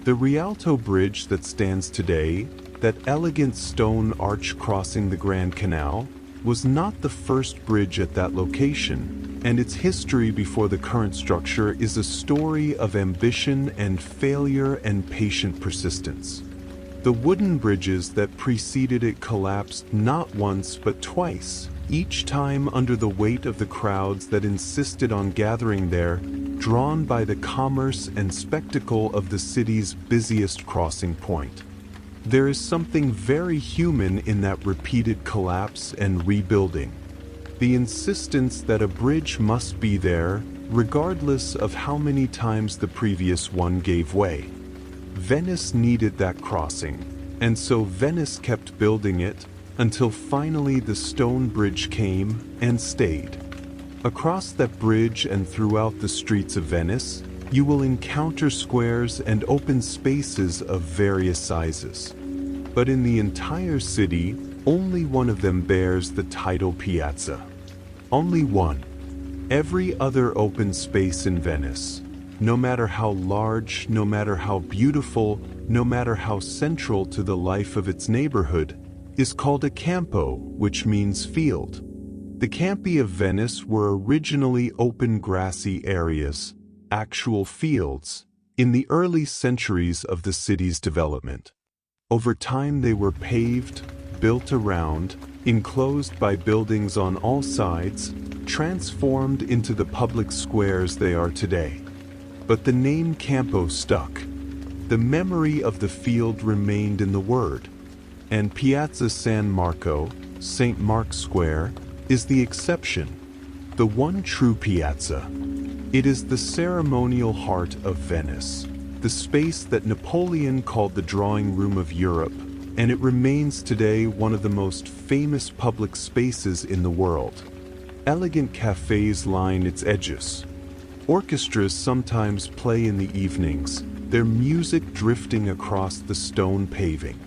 The Rialto Bridge that stands today, that elegant stone arch crossing the Grand Canal, was not the first bridge at that location, and its history before the current structure is a story of ambition and failure and patient persistence. The wooden bridges that preceded it collapsed not once but twice, each time under the weight of the crowds that insisted on gathering there, drawn by the commerce and spectacle of the city's busiest crossing point. There is something very human in that repeated collapse and rebuilding. The insistence that a bridge must be there, regardless of how many times the previous one gave way. Venice needed that crossing, and so Venice kept building it until finally the stone bridge came and stayed. Across that bridge and throughout the streets of Venice, you will encounter squares and open spaces of various sizes. But in the entire city, only one of them bears the title piazza. Only one. Every other open space in Venice, no matter how large, no matter how beautiful, no matter how central to the life of its neighborhood, is called a campo, which means field. The campi of Venice were originally open grassy areas, actual fields, in the early centuries of the city's development. Over time they were paved, built around, enclosed by buildings on all sides, transformed into the public squares they are today. But the name campo stuck. The memory of the field remained in the word. And Piazza San Marco, St. Mark's Square, is the exception, the one true piazza. It is the ceremonial heart of Venice, the space that Napoleon called the drawing room of Europe, and it remains today one of the most famous public spaces in the world. Elegant cafes line its edges. Orchestras sometimes play in the evenings, their music drifting across the stone paving.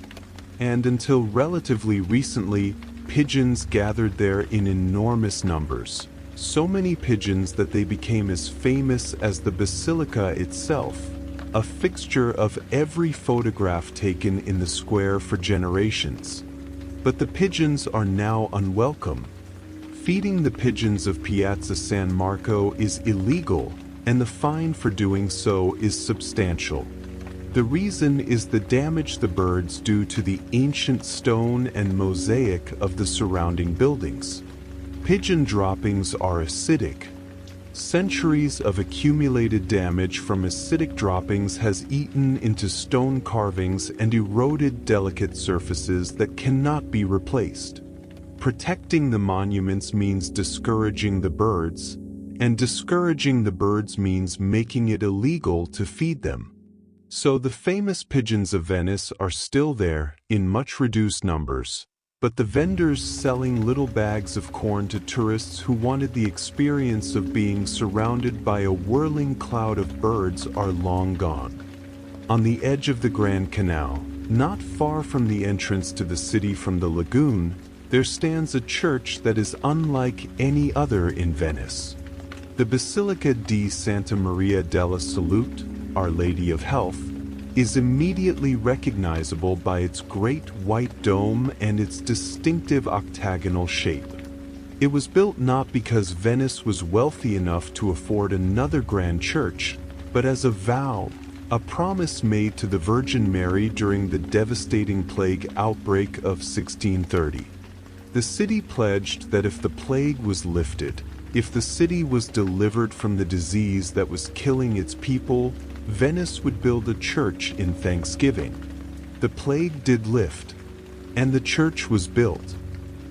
And until relatively recently, pigeons gathered there in enormous numbers. So many pigeons that they became as famous as the basilica itself, a fixture of every photograph taken in the square for generations. But the pigeons are now unwelcome. Feeding the pigeons of Piazza San Marco is illegal, and the fine for doing so is substantial. The reason is the damage the birds do to the ancient stone and mosaic of the surrounding buildings. Pigeon droppings are acidic. Centuries of accumulated damage from acidic droppings has eaten into stone carvings and eroded delicate surfaces that cannot be replaced. Protecting the monuments means discouraging the birds, and discouraging the birds means making it illegal to feed them. So the famous pigeons of Venice are still there, in much reduced numbers, but the vendors selling little bags of corn to tourists who wanted the experience of being surrounded by a whirling cloud of birds are long gone. On the edge of the Grand Canal, not far from the entrance to the city from the lagoon, there stands a church that is unlike any other in Venice. The Basilica di Santa Maria della Salute, Our Lady of Health, is immediately recognizable by its great white dome and its distinctive octagonal shape. It was built not because Venice was wealthy enough to afford another grand church, but as a vow, a promise made to the Virgin Mary during the devastating plague outbreak of 1630. The city pledged that if the plague was lifted, if the city was delivered from the disease that was killing its people, Venice would build a church in thanksgiving. The plague did lift, and the church was built.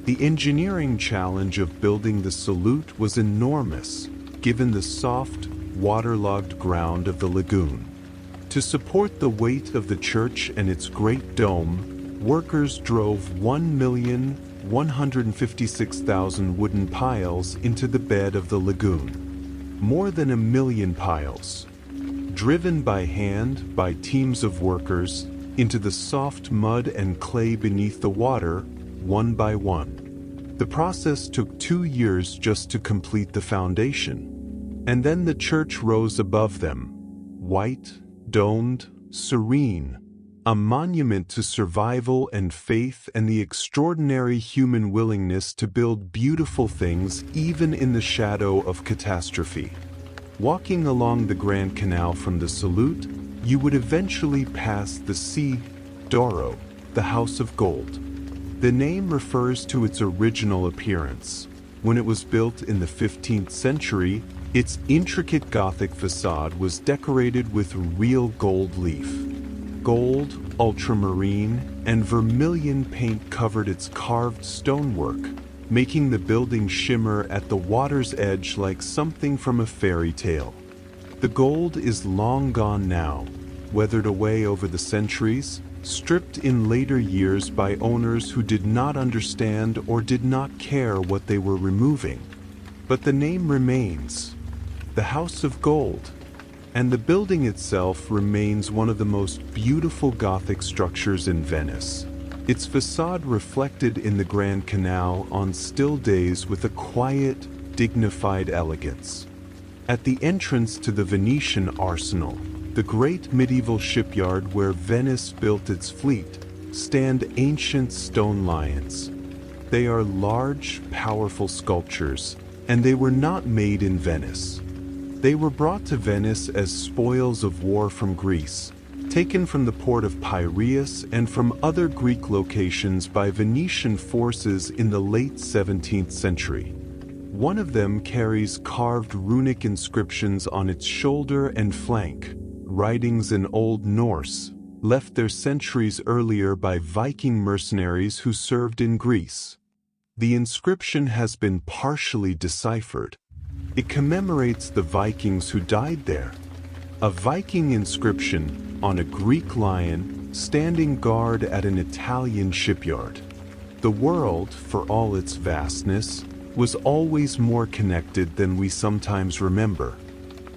The engineering challenge of building the Salute was enormous, given the soft, waterlogged ground of the lagoon. To support the weight of the church and its great dome, workers drove 1,156,000 wooden piles into the bed of the lagoon. More than 1,000,000 piles. Driven by hand by teams of workers into the soft mud and clay beneath the water, one by one. The process took 2 years just to complete the foundation. And then the church rose above them, white, domed, serene, a monument to survival and faith and the extraordinary human willingness to build beautiful things even in the shadow of catastrophe. Walking along the Grand Canal from the Salute, you would eventually pass the Sea d'Oro, the House of Gold. The name refers to its original appearance. When it was built in the 15th century, its intricate Gothic facade was decorated with real gold leaf. Gold, ultramarine, and vermilion paint covered its carved stonework, making the building shimmer at the water's edge like something from a fairy tale. The gold is long gone now, weathered away over the centuries, stripped in later years by owners who did not understand or did not care what they were removing. But the name remains, the House of Gold, and the building itself remains one of the most beautiful Gothic structures in Venice. Its facade reflected in the Grand Canal on still days with a quiet, dignified elegance. At the entrance to the Venetian arsenal, the great medieval shipyard where Venice built its fleet, stand ancient stone lions. They are large, powerful sculptures, and they were not made in Venice. They were brought to Venice as spoils of war from Greece, taken from the port of Piraeus and from other Greek locations by Venetian forces in the late 17th century. One of them carries carved runic inscriptions on its shoulder and flank, writings in Old Norse, left there centuries earlier by Viking mercenaries who served in Greece. The inscription has been partially deciphered. It commemorates the Vikings who died there. A Viking inscription on a Greek lion standing guard at an Italian shipyard. The world, for all its vastness, was always more connected than we sometimes remember.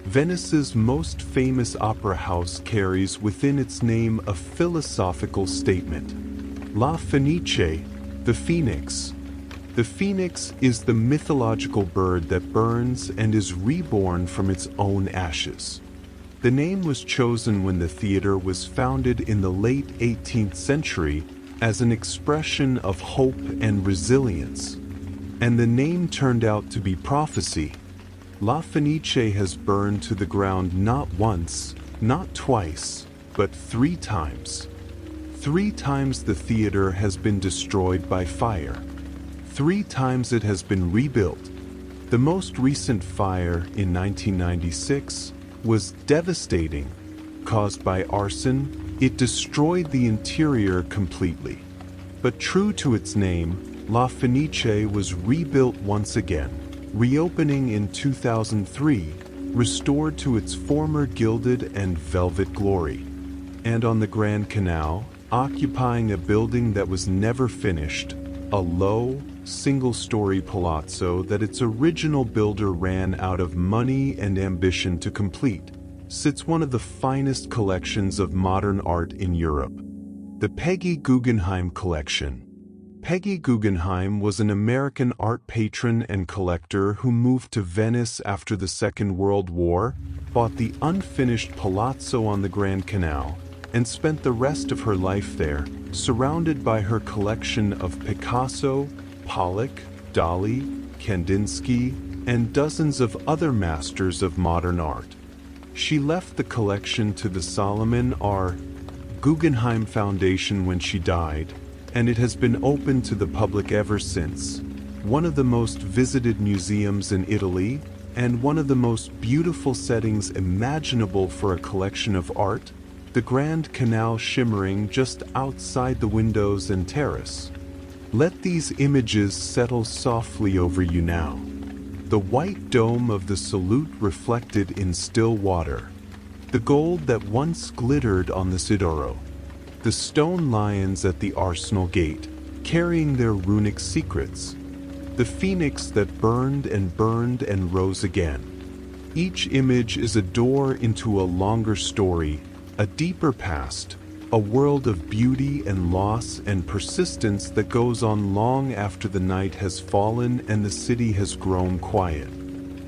Venice's most famous opera house carries within its name a philosophical statement. La Fenice, the phoenix. The phoenix is the mythological bird that burns and is reborn from its own ashes. The name was chosen when the theater was founded in the late 18th century as an expression of hope and resilience. And the name turned out to be prophecy. La Fenice has burned to the ground not once, not twice, but 3 times. 3 times the theater has been destroyed by fire. 3 times it has been rebuilt. The most recent fire in 1996 was devastating. Caused by arson, it destroyed the interior completely. But true to its name, La Fenice was rebuilt once again, reopening in 2003, restored to its former gilded and velvet glory. And on the Grand Canal, occupying a building that was never finished, a low, single-story palazzo that its original builder ran out of money and ambition to complete, sits one of the finest collections of modern art in Europe. The Peggy Guggenheim Collection. Peggy Guggenheim was an American art patron and collector who moved to Venice after the Second World War, bought the unfinished palazzo on the Grand Canal, and spent the rest of her life there, surrounded by her collection of Picasso, Pollock, Dali, Kandinsky, and dozens of other masters of modern art. She left the collection to the Solomon R. Guggenheim Foundation when she died, and it has been open to the public ever since. One of the most visited museums in Italy, and one of the most beautiful settings imaginable for a collection of art, the Grand Canal shimmering just outside the windows and terrace. Let these images settle softly over you now. The white dome of the Salute reflected in still water. the gold that once glittered on the Sidoro, the stone lions at the arsenal gate, carrying their runic secrets, the phoenix that burned and rose again. Each image is a door into a longer story, a deeper past, a world of beauty and loss and persistence that goes on long after the night has fallen and the city has grown quiet.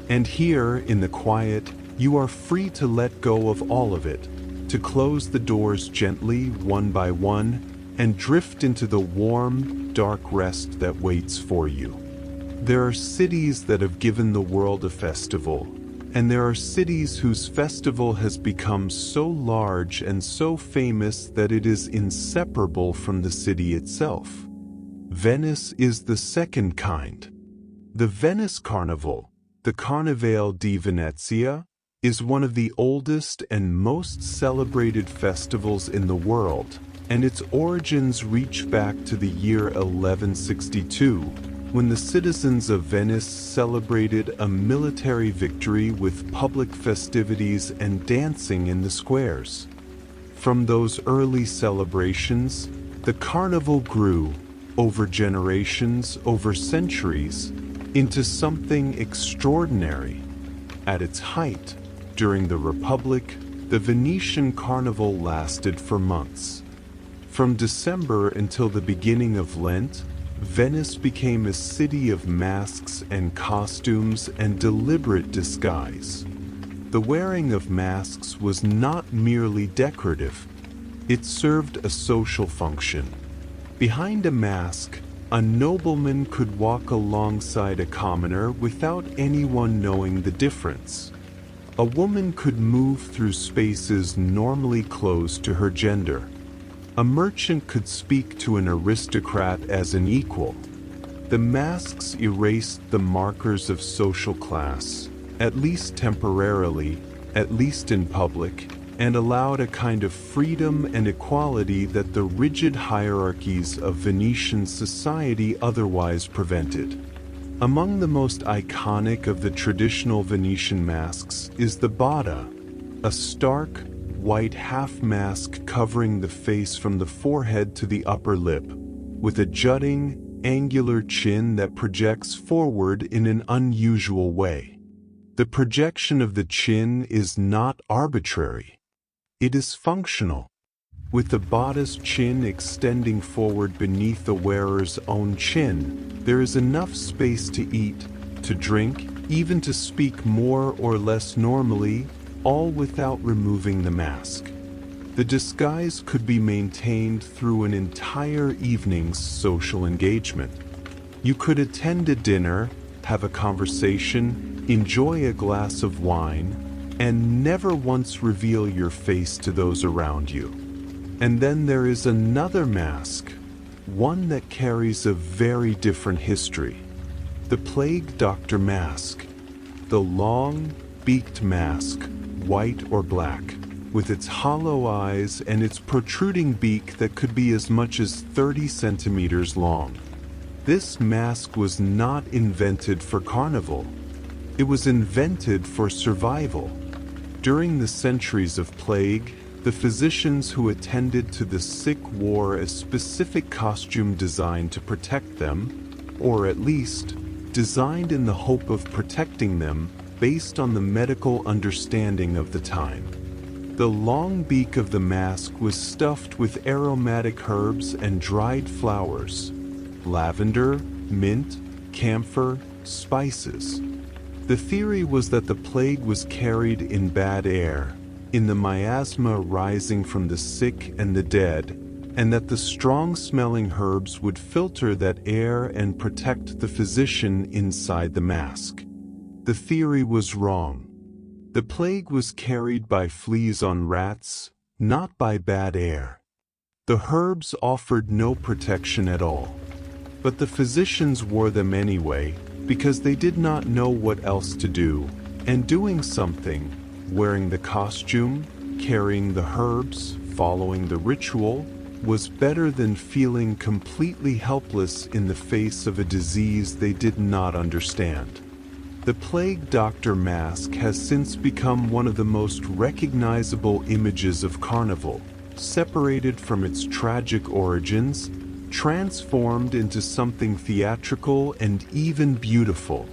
And here, in the quiet, you are free to let go of all of it, to close the doors gently, one by one, and drift into the warm, dark rest that waits for you. There are cities that have given the world a festival, and there are cities whose festival has become so large and so famous that it is inseparable from the city itself. Venice is the second kind. The Venice Carnival, the Carnevale di Venezia, is one of the oldest and most celebrated festivals in the world, and its origins reach back to the year 1162, when the citizens of Venice celebrated a military victory with public festivities and dancing in the squares. From those early celebrations, the carnival grew, over generations, over centuries, into something extraordinary. At its height, during the Republic, the Venetian carnival lasted for months. From December until the beginning of Lent, Venice became a city of masks and costumes and deliberate disguise. The wearing of masks was not merely decorative. It served a social function. Behind a mask, a nobleman could walk alongside a commoner without anyone knowing the difference. A woman could move through spaces normally closed to her gender. A merchant could speak to an aristocrat as an equal. The masks erased the markers of social class, at least temporarily, at least in public, and allowed a kind of freedom and equality that the rigid hierarchies of Venetian society otherwise prevented. Among the most iconic of the traditional Venetian masks is the botta, a stark, white half-mask covering the face from the forehead to the upper lip, with a jutting, angular chin that projects forward in an unusual way. The projection of the chin is not arbitrary. It is functional. With the botta's chin extending forward beneath the wearer's own chin, there is enough space to eat, to drink, even to speak more or less normally, all without removing the mask. The disguise could be maintained through an entire evening's social engagement. You could attend a dinner, have a conversation, enjoy a glass of wine, and never once reveal your face to those around you. And then there is another mask, one that carries a very different history. The plague doctor mask. The long, beaked mask, white or black, with its hollow eyes and its protruding beak that could be as much as 30 centimeters long. This mask was not invented for carnival. It was invented for survival. During the centuries of plague, the physicians who attended to the sick wore a specific costume designed to protect them, or at least, designed in the hope of protecting them based on the medical understanding of the time. The long beak of the mask was stuffed with aromatic herbs and dried flowers, lavender, mint, camphor, spices. The theory was that the plague was carried in bad air, in the miasma rising from the sick and the dead, and that the strong-smelling herbs would filter that air and protect the physician inside the mask. The theory was wrong. The plague was carried by fleas on rats, not by bad air. The herbs offered no protection at all. But the physicians wore them anyway, because they did not know what else to do, and doing something, wearing the costume, carrying the herbs, following the ritual, was better than feeling completely helpless in the face of a disease they did not understand. The plague doctor mask has since become one of the most recognizable images of Carnival, separated from its tragic origins, transformed into something theatrical and even beautiful.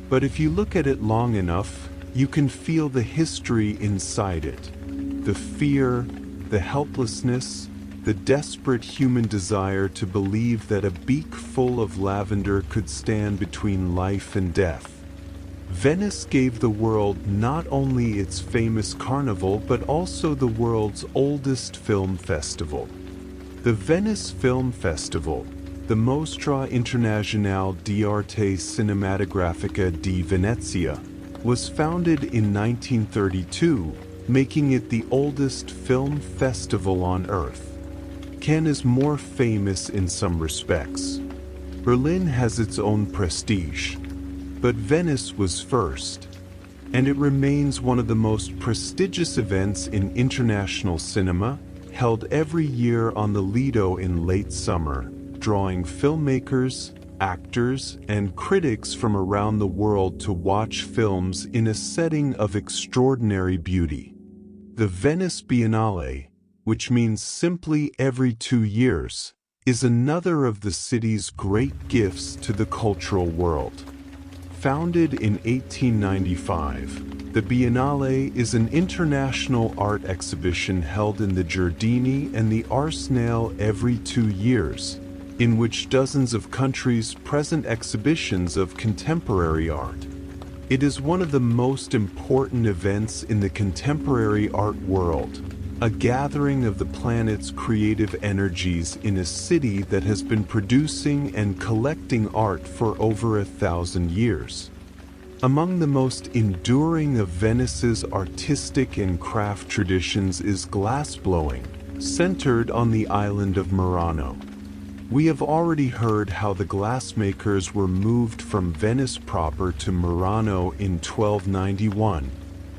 But if you look at it long enough, you can feel the history inside it. The fear, the helplessness, the desperate human desire to believe that a beak full of lavender could stand between life and death. Venice gave the world not only its famous carnival but also the world's oldest film festival. The Venice Film Festival, the Mostra Internazionale d'Arte Cinematografica di Venezia, was founded in 1932, making it the oldest film festival on Earth. Cannes is more famous in some respects. Berlin has its own prestige. But Venice was first, and it remains one of the most prestigious events in international cinema, held every year on the Lido in late summer, drawing filmmakers, actors, and critics from around the world to watch films in a setting of extraordinary beauty. The Venice Biennale, which means simply every 2 years, is another of the city's great gifts to the cultural world. Founded in 1895, the Biennale is an international art exhibition held in the Giardini and the Arsenale every 2 years, in which dozens of countries present exhibitions of contemporary art. It is one of the most important events in the contemporary art world, a gathering of the planet's creative energies in a city that has been producing and collecting art for over 1,000 years. Among the most enduring of Venice's artistic and craft traditions is glassblowing, centered on the island of Murano. We have already heard how the glassmakers were moved from Venice proper to Murano in 1291,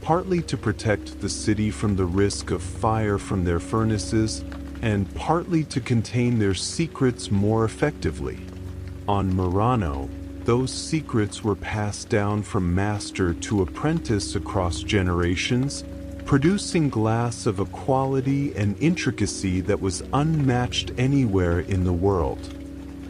partly to protect the city from the risk of fire from their furnaces, and partly to contain their secrets more effectively. On Murano, those secrets were passed down from master to apprentice across generations, producing glass of a quality and intricacy that was unmatched anywhere in the world.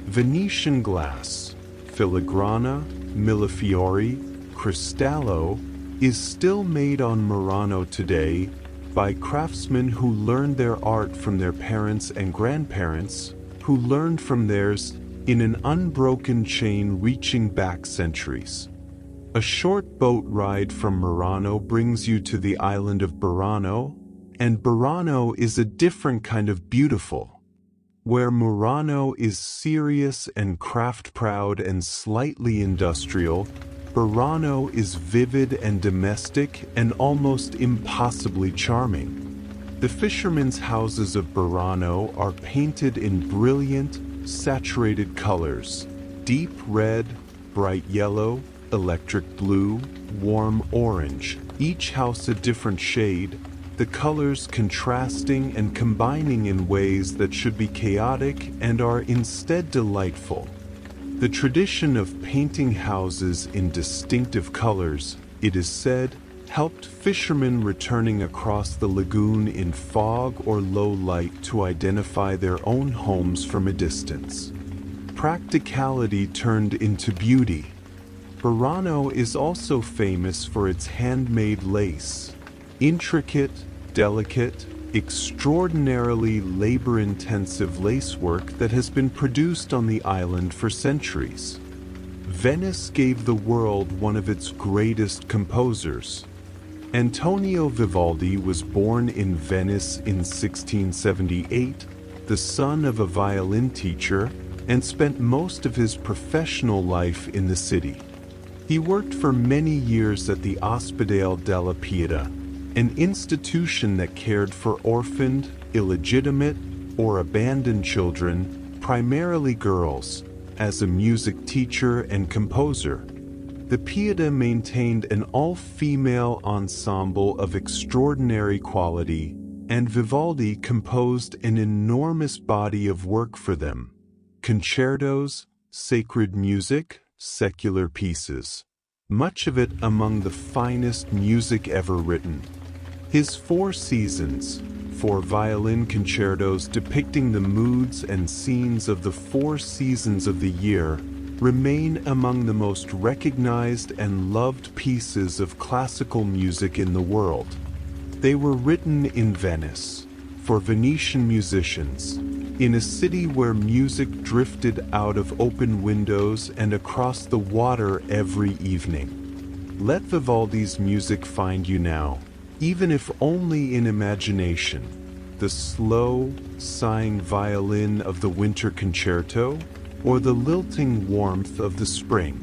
Venetian glass, filigrana, millefiori, cristallo, is still made on Murano today by craftsmen who learned their art from their parents and grandparents, who learned from theirs in an unbroken chain reaching back centuries. A short boat ride from Murano brings you to the island of Burano, and Burano is a different kind of beautiful. Where Murano is serious and craft-proud and slightly industrial, Burano is vivid and domestic and almost impossibly charming. The fishermen's houses of Burano are painted in brilliant, saturated colors: deep red, bright yellow, electric blue, warm orange, each house a different shade, the colors contrasting and combining in ways that should be chaotic and are instead delightful. The tradition of painting houses in distinctive colors, it is said, helped fishermen returning across the lagoon in fog or low light to identify their own homes from a distance. Practicality turned into beauty. Burano is also famous for its handmade lace, intricate, delicate, extraordinarily labor-intensive lacework that has been produced on the island for centuries. Venice gave the world one of its greatest composers. Antonio Vivaldi was born in Venice in 1678, the son of a violin teacher, and spent most of his professional life in the city. He worked for many years at the Ospedale della Pietà, an institution that cared for orphaned, illegitimate, or abandoned children, primarily girls, as a music teacher and composer. The Pietà maintained an all-female ensemble of extraordinary quality, and Vivaldi composed an enormous body of work for them: concertos, sacred music, secular pieces. much of it among the finest music ever written. His Four Seasons, four violin concertos depicting the moods and scenes of the four seasons of the year, remain among the most recognized and loved pieces of classical music in the world. They were written in Venice, for Venetian musicians, in a city where music drifted out of open windows and across the water every evening. Let Vivaldi's music find you now, even if only in imagination. The slow, sighing violin of the winter concerto, or the lilting warmth of the spring.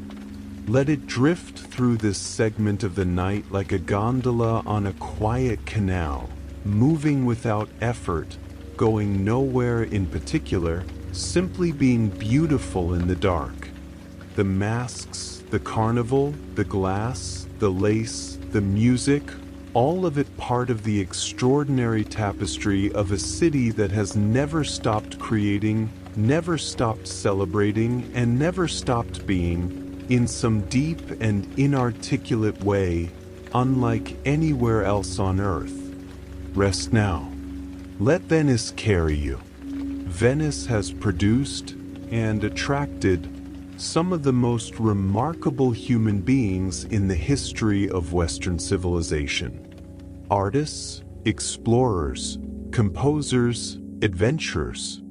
Let it drift through this segment of the night like a gondola on a quiet canal, moving without effort, going nowhere in particular, simply being beautiful in the dark. The masks, the carnival, the glass, the lace, the music, all of it part of the extraordinary tapestry of a city that has never stopped creating, never stopped celebrating, and never stopped being, in some deep and inarticulate way, unlike anywhere else on earth. Rest now. Let Venice carry you. Venice has produced and attracted some of the most remarkable human beings in the history of Western civilization. Artists, explorers, composers, adventurers.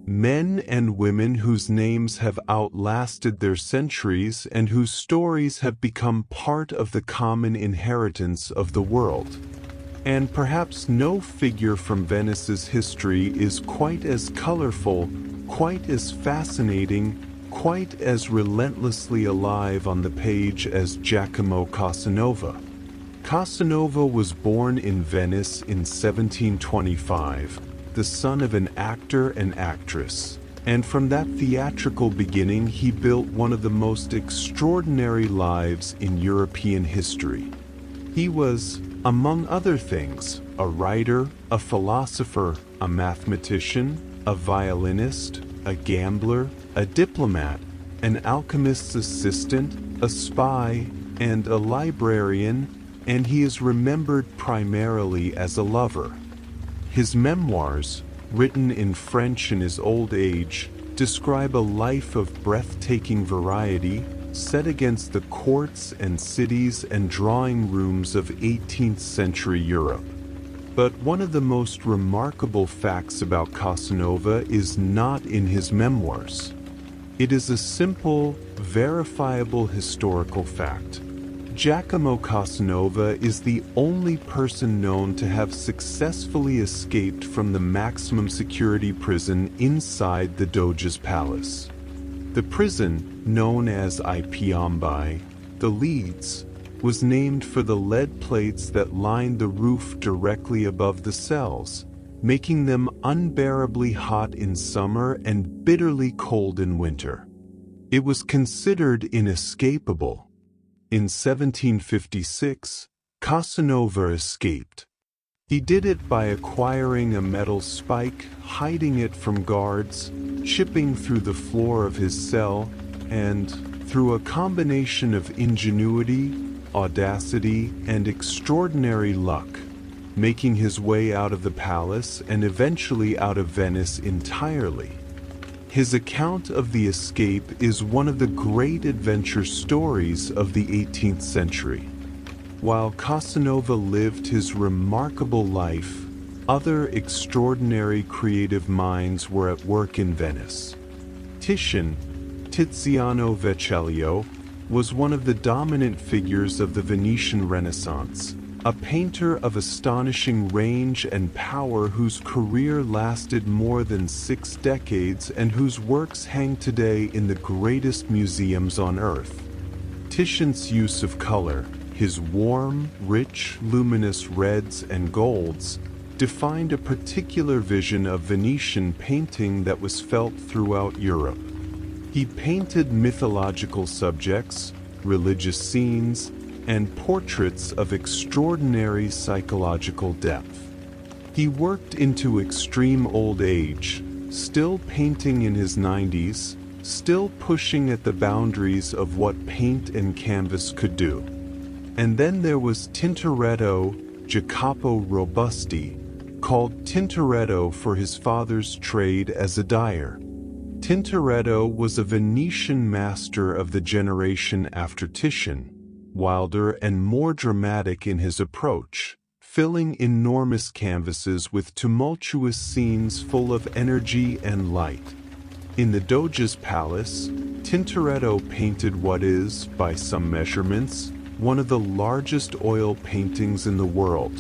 Men and women whose names have outlasted their centuries and whose stories have become part of the common inheritance of the world. And perhaps no figure from Venice's history is quite as colorful, quite as fascinating, quite as relentlessly alive on the page as Giacomo Casanova. Casanova was born in Venice in 1725, the son of an actor and actress, and from that theatrical beginning he built one of the most extraordinary lives in European history. He was, among other things, a writer, a philosopher, a mathematician, a violinist, a gambler, a diplomat, an alchemist's assistant, a spy, and a librarian, and he is remembered primarily as a lover. His memoirs, written in French in his old age, describe a life of breathtaking variety, set against the courts and cities and drawing rooms of 18th century Europe. But one of the most remarkable facts about Casanova is not in his memoirs. It is a simple, verifiable historical fact. Giacomo Casanova is the only person known to have successfully escaped from the maximum security prison inside the Doge's palace. The prison, known as I Piombi, the Leads, was named for the lead plates that lined the roof directly above the cells, making them unbearably hot in summer and bitterly cold in winter. It was considered inescapable. In 1756, Casanova escaped. He did it by acquiring a metal spike, hiding it from guards, chipping through the floor of his cell, and, through a combination of ingenuity, audacity, and extraordinary luck, making his way out of the palace and eventually out of Venice entirely. His account of the escape is one of the great adventure stories of the 18th century. While Casanova lived his remarkable life, other extraordinary creative minds were at work in Venice. Tiziano Vecellio, was one of the dominant figures of the Venetian Renaissance, a painter of astonishing range and power whose career lasted more than 6 decades and whose works hang today in the greatest museums on earth. Titian's use of color, his warm, rich, luminous reds and golds, defined a particular vision of Venetian painting that was felt throughout Europe. He painted mythological subjects, religious scenes, and portraits of extraordinary psychological depth. He worked into extreme old age, still painting in his 90s, still pushing at the boundaries of what paint and canvas could do. And then there was Tintoretto Jacopo Robusti, called Tintoretto for his father's trade as a dyer. Tintoretto was a Venetian master of the generation after Titian, wilder and more dramatic in his approach, filling enormous canvases with tumultuous scenes full of energy and light. In the Doge's palace, Tintoretto painted what is, by some measurements, one of the largest oil paintings in the world,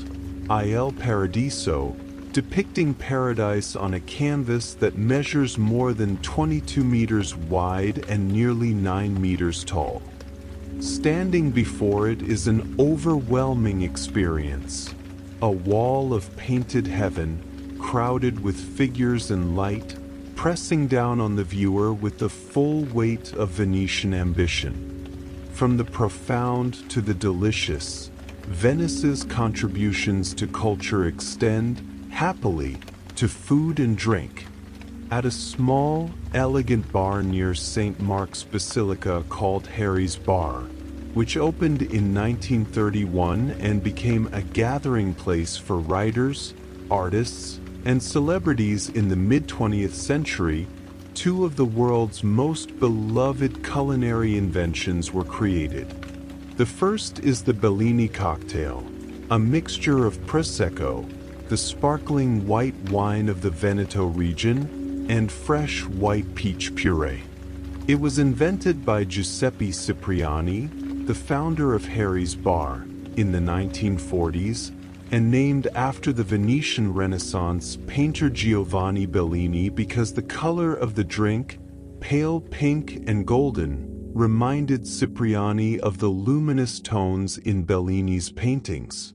Il Paradiso, depicting paradise on a canvas that measures more than 22 meters wide and nearly 9 meters tall. Standing before it is an overwhelming experience, a wall of painted heaven, crowded with figures and light, pressing down on the viewer with the full weight of Venetian ambition. From the profound to the delicious, Venice's contributions to culture extend, happily, to food and drink. At a small, elegant bar near St. Mark's Basilica called Harry's Bar, which opened in 1931 and became a gathering place for writers, artists, and celebrities in the mid-20th century, two of the world's most beloved culinary inventions were created. The first is the Bellini cocktail, a mixture of Prosecco, the sparkling white wine of the Veneto region, and fresh white peach puree. It was invented by Giuseppe Cipriani, the founder of Harry's Bar, in the 1940s, and named after the Venetian Renaissance painter Giovanni Bellini because the color of the drink, pale pink and golden, reminded Cipriani of the luminous tones in Bellini's paintings.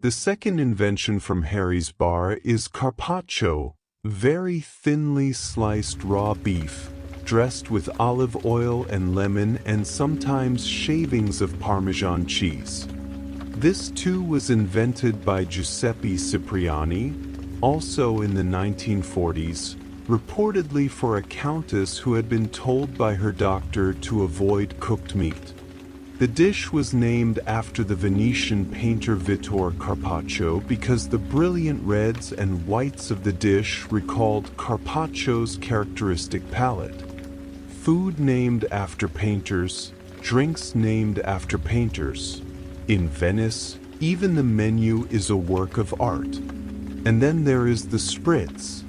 The second invention from Harry's Bar is carpaccio, very thinly sliced raw beef, dressed with olive oil and lemon and sometimes shavings of Parmesan cheese. This too was invented by Giuseppe Cipriani, also in the 1940s, reportedly for a countess who had been told by her doctor to avoid cooked meat. The dish was named after the Venetian painter Vittore Carpaccio because the brilliant reds and whites of the dish recalled Carpaccio's characteristic palette. Food named after painters, drinks named after painters. In Venice, even the menu is a work of art. And then there is the spritz.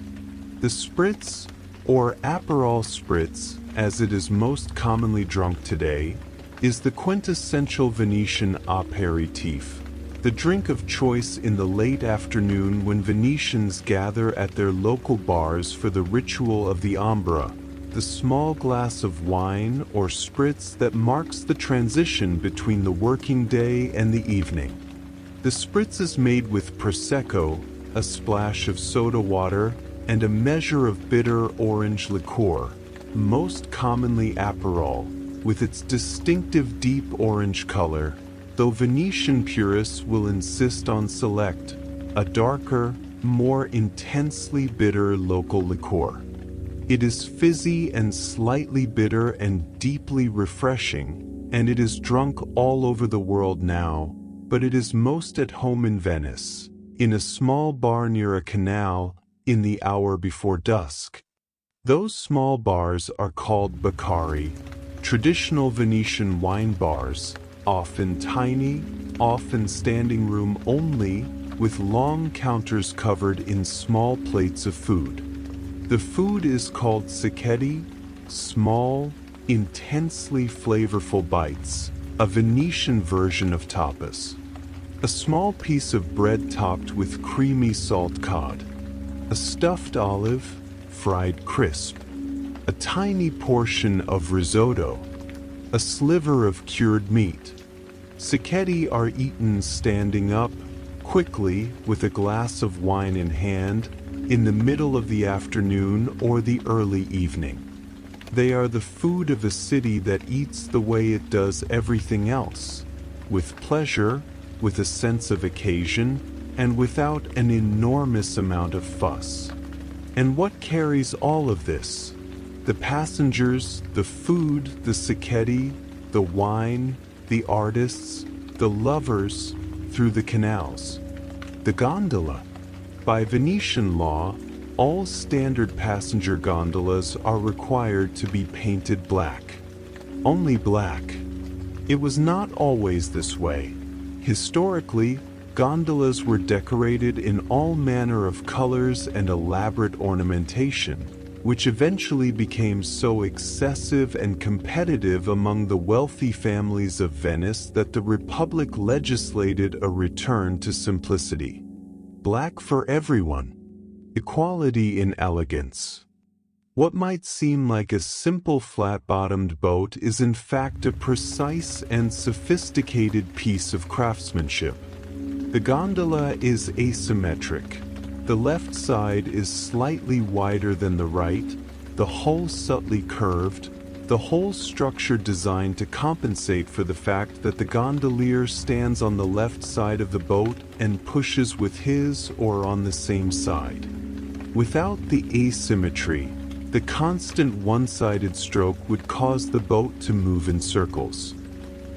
The spritz, or Aperol spritz, as it is most commonly drunk today, is the quintessential Venetian aperitif, the drink of choice in the late afternoon when Venetians gather at their local bars for the ritual of the ombra, the small glass of wine or spritz that marks the transition between the working day and the evening. The spritz is made with Prosecco, a splash of soda water, and a measure of bitter orange liqueur, most commonly Aperol, with its distinctive deep orange color, though Venetian purists will insist on Select, a darker, more intensely bitter local liqueur. It is fizzy and slightly bitter and deeply refreshing, and it is drunk all over the world now, but it is most at home in Venice, in a small bar near a canal, in the hour before dusk. Those small bars are called Baccari, traditional Venetian wine bars, often tiny, often standing room only, with long counters covered in small plates of food. The food is called cicchetti, small, intensely flavorful bites, a Venetian version of tapas. A small piece of bread topped with creamy salt cod. A stuffed olive, fried crisp. A tiny portion of risotto. A sliver of cured meat. Cicchetti are eaten standing up, quickly, with a glass of wine in hand, in the middle of the afternoon or the early evening. They are the food of a city that eats the way it does everything else, with pleasure, with a sense of occasion, and without an enormous amount of fuss. And what carries all of this? The passengers, the food, the sacchetti, the wine, the artists, the lovers, through the canals. The gondola. By Venetian law, all standard passenger gondolas are required to be painted black. Only black. It was not always this way. Historically, gondolas were decorated in all manner of colors and elaborate ornamentation, which eventually became so excessive and competitive among the wealthy families of Venice that the Republic legislated a return to simplicity. Black for everyone. Equality in elegance. What might seem like a simple flat-bottomed boat is in fact a precise and sophisticated piece of craftsmanship. The gondola is asymmetric. The left side is slightly wider than the right, the hull subtly curved, the whole structure designed to compensate for the fact that the gondolier stands on the left side of the boat and pushes with his or on the same side. Without the asymmetry, the constant one-sided stroke would cause the boat to move in circles.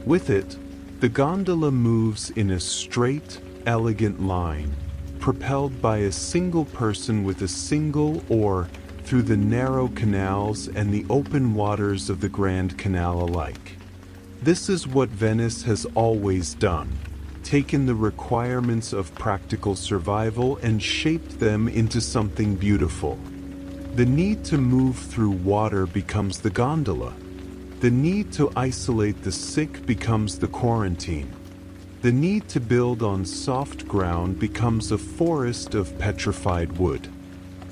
With it, the gondola moves in a straight, elegant line, propelled by a single person with a single oar through the narrow canals and the open waters of the Grand Canal alike. This is what Venice has always done, taken the requirements of practical survival and shaped them into something beautiful. The need to move through water becomes the gondola. The need to isolate the sick becomes the quarantine. The need to build on soft ground becomes a forest of petrified wood.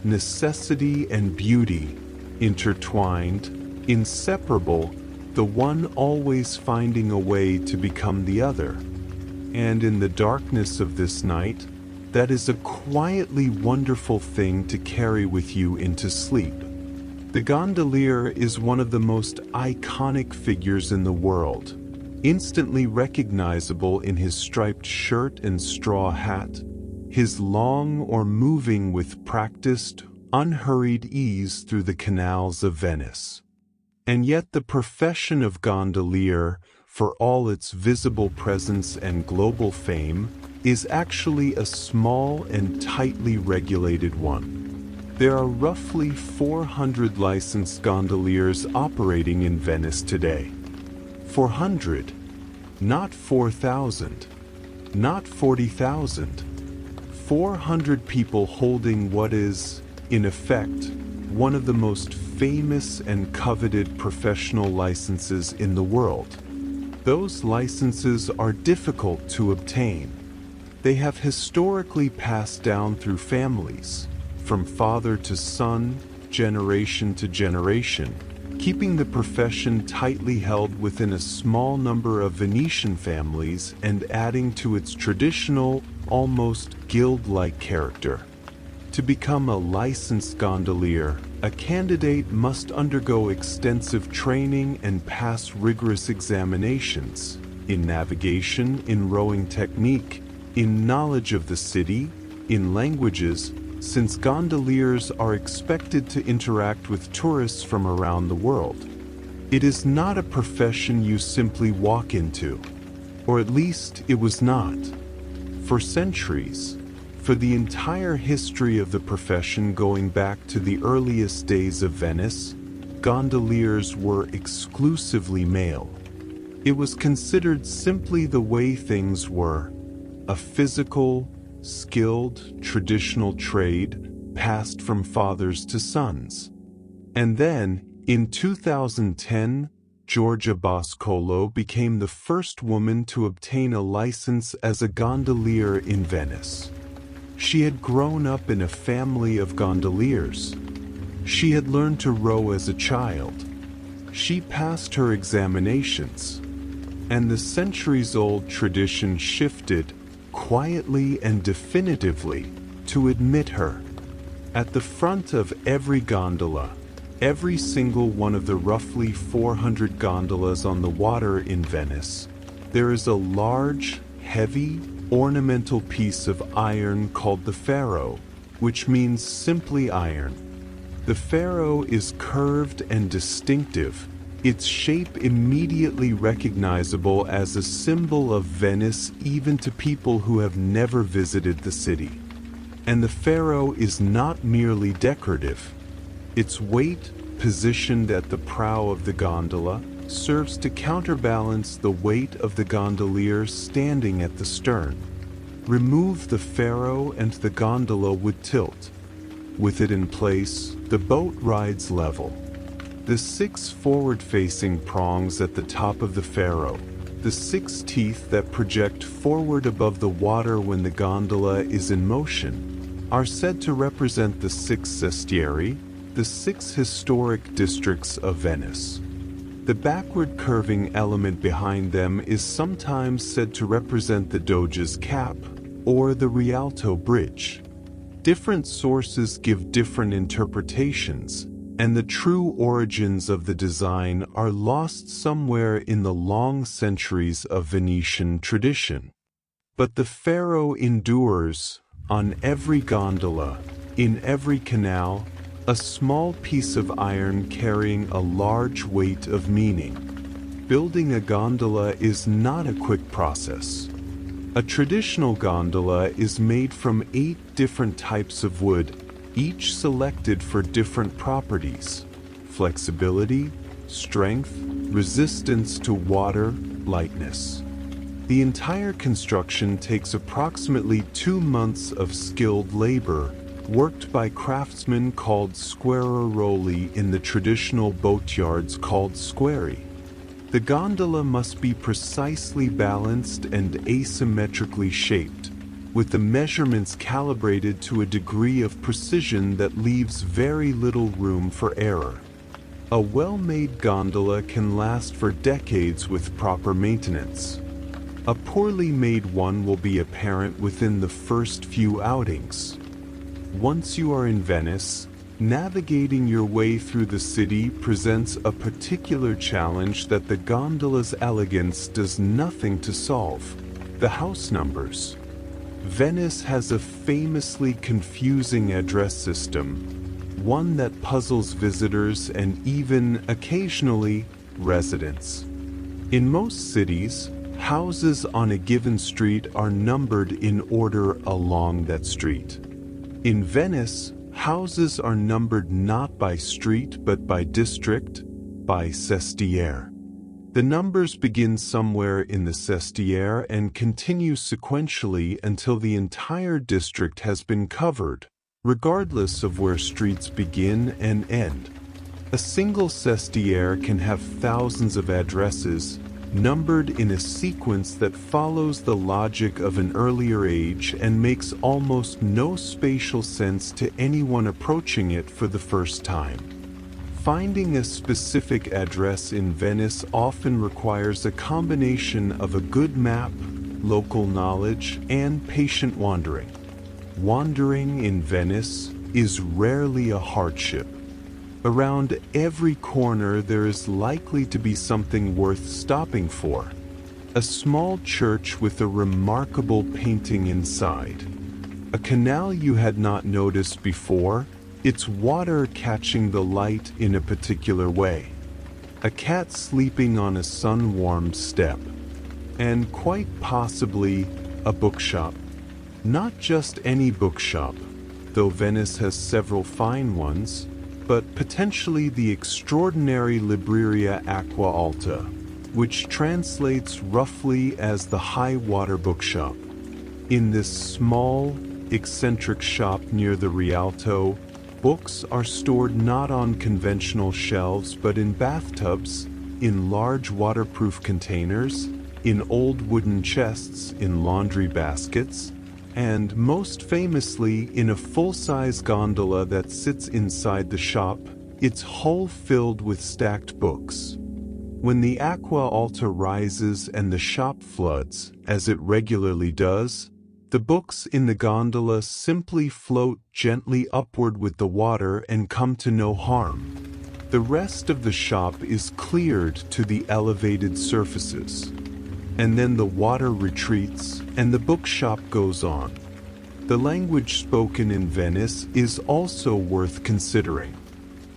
Necessity and beauty, intertwined, inseparable, the one always finding a way to become the other. And in the darkness of this night, that is a quietly wonderful thing to carry with you into sleep. The gondolier is one of the most iconic figures in the world, instantly recognizable in his striped shirt and straw hat, his long or moving with practiced, unhurried ease through the canals of Venice. And yet the profession of gondolier, for all its visible presence and global fame, is actually a small and tightly regulated one. There are roughly 400 licensed gondoliers operating in Venice today. 400, not 4,000, not 40,000. 400 people holding what is, in effect, one of the most famous and coveted professional licenses in the world. Those licenses are difficult to obtain. They have historically passed down through families, from father to son, generation to generation, keeping the profession tightly held within a small number of Venetian families and adding to its traditional, almost guild-like character. To become a licensed gondolier, a candidate must undergo extensive training and pass rigorous examinations in navigation, in rowing technique, in knowledge of the city, in languages, since gondoliers are expected to interact with tourists from around the world. It is not a profession you simply walk into, or at least it was not. For centuries, for the entire history of the profession going back to the earliest days of Venice, gondoliers were exclusively male. It was considered simply the way things were, a physical, skilled, traditional trade passed from fathers to sons. And then, in 2010, Giorgia Boscolo became the first woman to obtain a license as a gondolier in Venice. She had grown up in a family of gondoliers. She had learned to row as a child. She passed her examinations. And the centuries-old tradition shifted, quietly and definitively, to admit her. At the front of every gondola, every single one of the roughly 400 gondolas on the water in Venice, there is a large, heavy, ornamental piece of iron called the ferro, which means simply iron. The Faro is curved and distinctive, its shape immediately recognizable as a symbol of Venice even to people who have never visited the city. And the Faro is not merely decorative. Its weight, positioned at the prow of the gondola, serves to counterbalance the weight of the gondoliers standing at the stern. Remove the Faro and the gondola would tilt. With it in place, the boat rides level. The 6 forward-facing prongs at the top of the Faro, the 6 teeth that project forward above the water when the gondola is in motion, are said to represent the 6 sestieri, the 6 historic districts of Venice. The backward curving element behind them is sometimes said to represent the Doge's cap or the Rialto Bridge. Different sources give different interpretations, and the true origins of the design are lost somewhere in the long centuries of Venetian tradition. But the Faro endures, on every gondola, in every canal, a small piece of iron carrying a large weight of meaning. Building a gondola is not a quick process. A traditional gondola is made from 8 different types of wood, each selected for different properties: flexibility, strength, resistance to water, lightness. The entire construction takes approximately 2 months of skilled labor, worked by craftsmen called squareroli in the traditional boatyards called squari. The gondola must be precisely balanced and asymmetrically shaped, with the measurements calibrated to a degree of precision that leaves very little room for error. A well-made gondola can last for decades with proper maintenance. A poorly made one will be apparent within the first few outings. Once you are in Venice, navigating your way through the city presents a particular challenge that the gondola's elegance does nothing to solve: the house numbers. Venice has a famously confusing address system, one that puzzles visitors and even, occasionally, residents. In most cities, houses on a given street are numbered in order along that street. In Venice, houses are numbered not by street but by district, by sestiere. The numbers begin somewhere in the sestiere and continue sequentially until the entire district has been covered, regardless of where streets begin and end. A single sestiere can have thousands of addresses, numbered in a sequence that follows the logic of an earlier age and makes almost no spatial sense to anyone approaching it for the first time. Finding a specific address in Venice often requires a combination of a good map, local knowledge, and patient wandering. Wandering in Venice is rarely a hardship. Around every corner there is likely to be something worth stopping for. A small church with a remarkable painting inside. A canal you had not noticed before, its water catching the light in a particular way. A cat sleeping on a sun-warmed step. And quite possibly a bookshop. Not just any bookshop, though Venice has several fine ones, but potentially the extraordinary Libreria Acqua Alta, which translates roughly as the high water bookshop. In this small, eccentric shop near the Rialto, books are stored not on conventional shelves but in bathtubs, in large waterproof containers, in old wooden chests, in laundry baskets, and most famously in a full-size gondola that sits inside the shop, its hull filled with stacked books. When the Acqua Alta rises and the shop floods, as it regularly does, the books in the gondola simply float gently upward with the water and come to no harm. The rest of the shop is cleared to the elevated surfaces. And then the water retreats, and the bookshop goes on. The language spoken in Venice is also worth considering.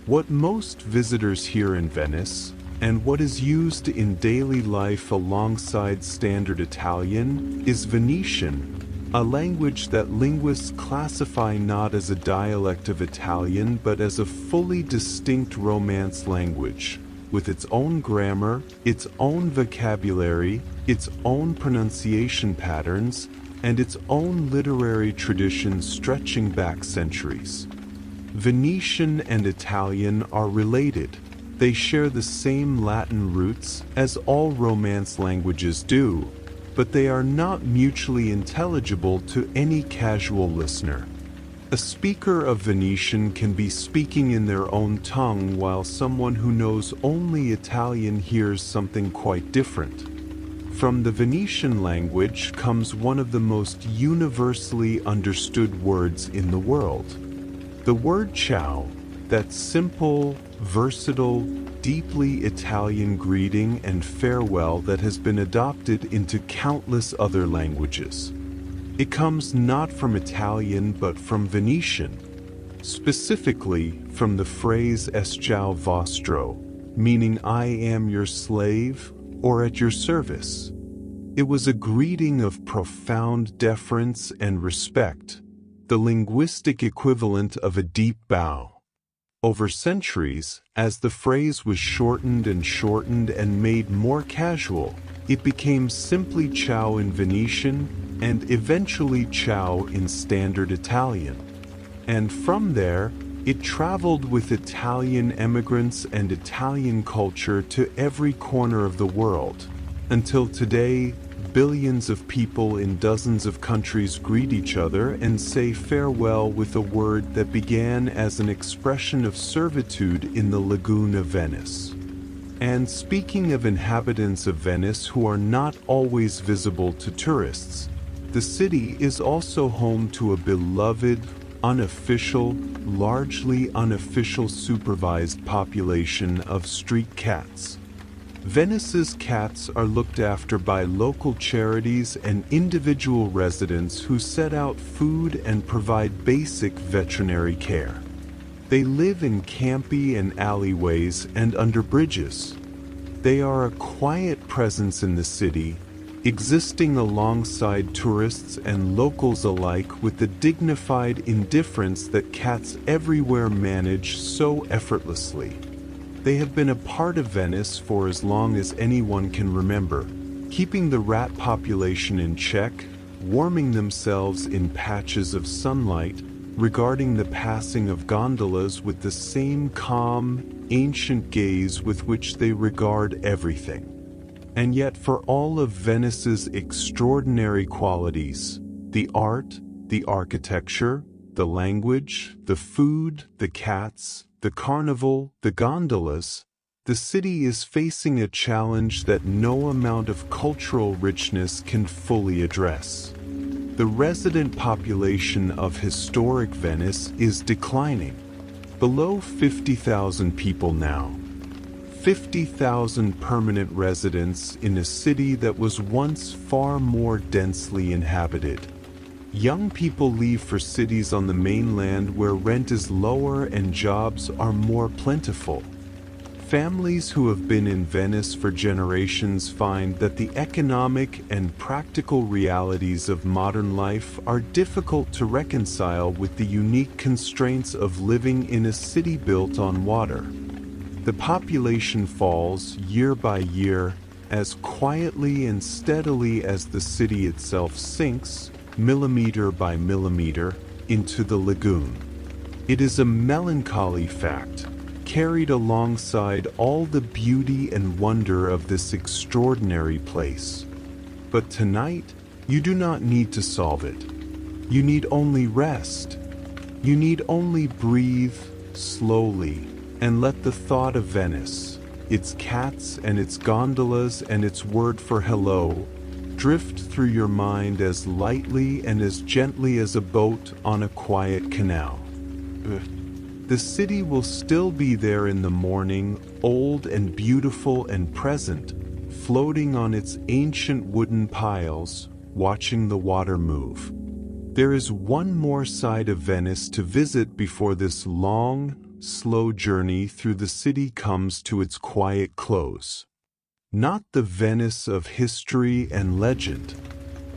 What most visitors hear in Venice, and what is used in daily life alongside standard Italian, is Venetian, a language that linguists classify not as a dialect of Italian but as a fully distinct Romance language, with its own grammar, its own vocabulary, its own pronunciation patterns, and its own literary tradition stretching back centuries. Venetian and Italian are related. They share the same Latin roots, as all Romance languages do, but they are not mutually intelligible to any casual listener. A speaker of Venetian can be speaking in their own tongue while someone who knows only Italian hears something quite different. From the Venetian language comes one of the most universally understood words in the world. The word ciao, that simple, versatile, deeply Italian greeting and farewell that has been adopted into countless other languages. It comes not from Italian but from Venetian, specifically from the phrase "Esciao vostro," meaning "I am your slave" or "at your service." It was a greeting of profound deference and respect, the linguistic equivalent of a deep bow. Over centuries, as the phrase was shortened and made more casual, it became simply ciao in Venetian and eventually ciao in standard Italian. And from there, it traveled with Italian immigrants and Italian culture to every corner of the world, until today, billions of people in dozens of countries greet each other and say farewell with a word that began as an expression of servitude in the lagoon of Venice. And speaking of inhabitants of Venice who are not always visible to tourists, the city is also home to a beloved, unofficial, largely unofficial supervised population of street cats. Venice's cats are looked after by local charities and individual residents who set out food and provide basic veterinary care. They live in campi and alleyways and under bridges. They are a quiet presence in the city, existing alongside tourists and locals alike with the dignified indifference that cats everywhere manage so effortlessly. They have been a part of Venice for as long as anyone can remember, keeping the rat population in check, warming themselves in patches of sunlight, regarding the passing of gondolas with the same calm, ancient gaze with which they regard everything. And yet for all of Venice's extraordinary qualities, the art, the architecture, the language, the food, the cats, the carnival, the gondolas, the city is facing a challenge that no amount of cultural richness can fully address. The resident population of historic Venice is declining, below 50,000 people now. 50,000 permanent residents in a city that was once far more densely inhabited. Young people leave for cities on the mainland where rent is lower and jobs are more plentiful. Families who have been in Venice for generations find that the economic and practical realities of modern life are difficult to reconcile with the unique constraints of living in a city built on water. The population falls year by year as quietly and steadily as the city itself sinks, millimeter by millimeter, into the lagoon. It is a melancholy fact, carried alongside all the beauty and wonder of this extraordinary place. But tonight, you do not need to solve it. You need only rest. You need only breathe slowly and let the thought of Venice, its cats and its gondolas and its word for hello, drift through your mind as lightly and as gently as a boat on a quiet canal. The city will still be there in the morning, old and beautiful and present, floating on its ancient wooden piles, watching the water move. There is one more side of Venice to visit before this long, slow journey through the city comes to its quiet close. Not the Venice of history and legend.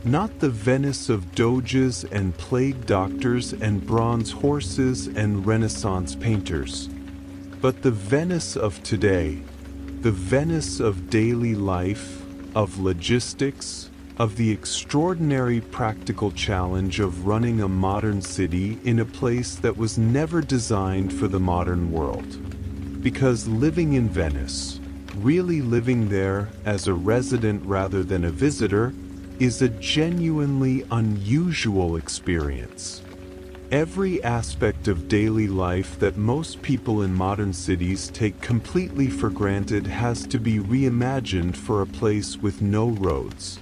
Not the Venice of doges and plague doctors and bronze horses and Renaissance painters. But the Venice of today, the Venice of daily life, of logistics, of the extraordinary practical challenge of running a modern city in a place that was never designed for the modern world. Because living in Venice, really living there as a resident rather than a visitor, is a genuinely unusual experience. Every aspect of daily life that most people in modern cities take completely for granted has to be reimagined for a place with no roads.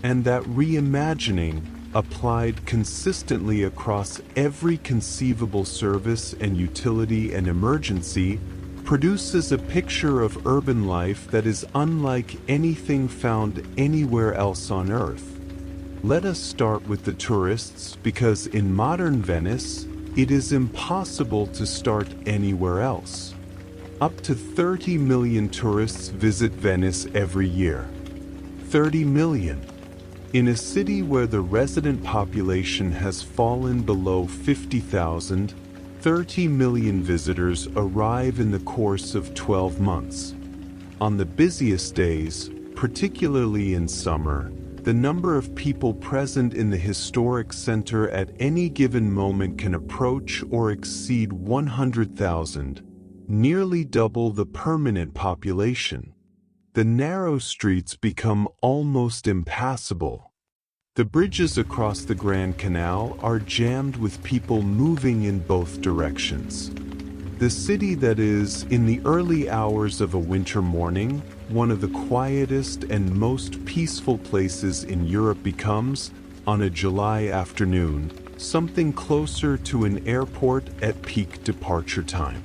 And that reimagining, applied consistently across every conceivable service and utility and emergency, produces a picture of urban life that is unlike anything found anywhere else on Earth. Let us start with the tourists, because in modern Venice, it is impossible to start anywhere else. Up to 30 million tourists visit Venice every year. 30 million. In a city where the resident population has fallen below 50,000, 30 million visitors arrive in the course of 12 months. On the busiest days, particularly in summer, the number of people present in the historic center at any given moment can approach or exceed 100,000, nearly double the permanent population. The narrow streets become almost impassable. The bridges across the Grand Canal are jammed with people moving in both directions. The city that is, in the early hours of a winter morning, one of the quietest and most peaceful places in Europe becomes, on a July afternoon, something closer to an airport at peak departure time.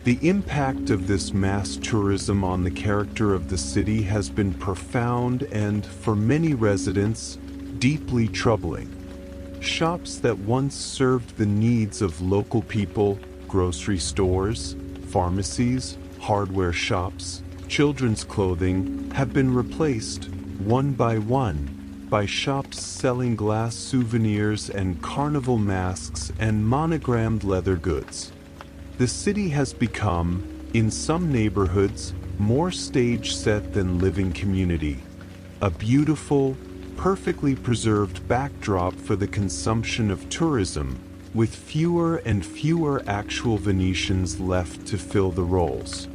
The impact of this mass tourism on the character of the city has been profound and, for many residents, deeply troubling. Shops that once served the needs of local people, grocery stores, pharmacies, hardware shops, children's clothing, have been replaced, one, by shops selling glass souvenirs and carnival masks and monogrammed leather goods. The city has become, in some neighborhoods, more stage set than living community. A beautiful, perfectly preserved backdrop for the consumption of tourism, with fewer and fewer actual Venetians left to fill the roles.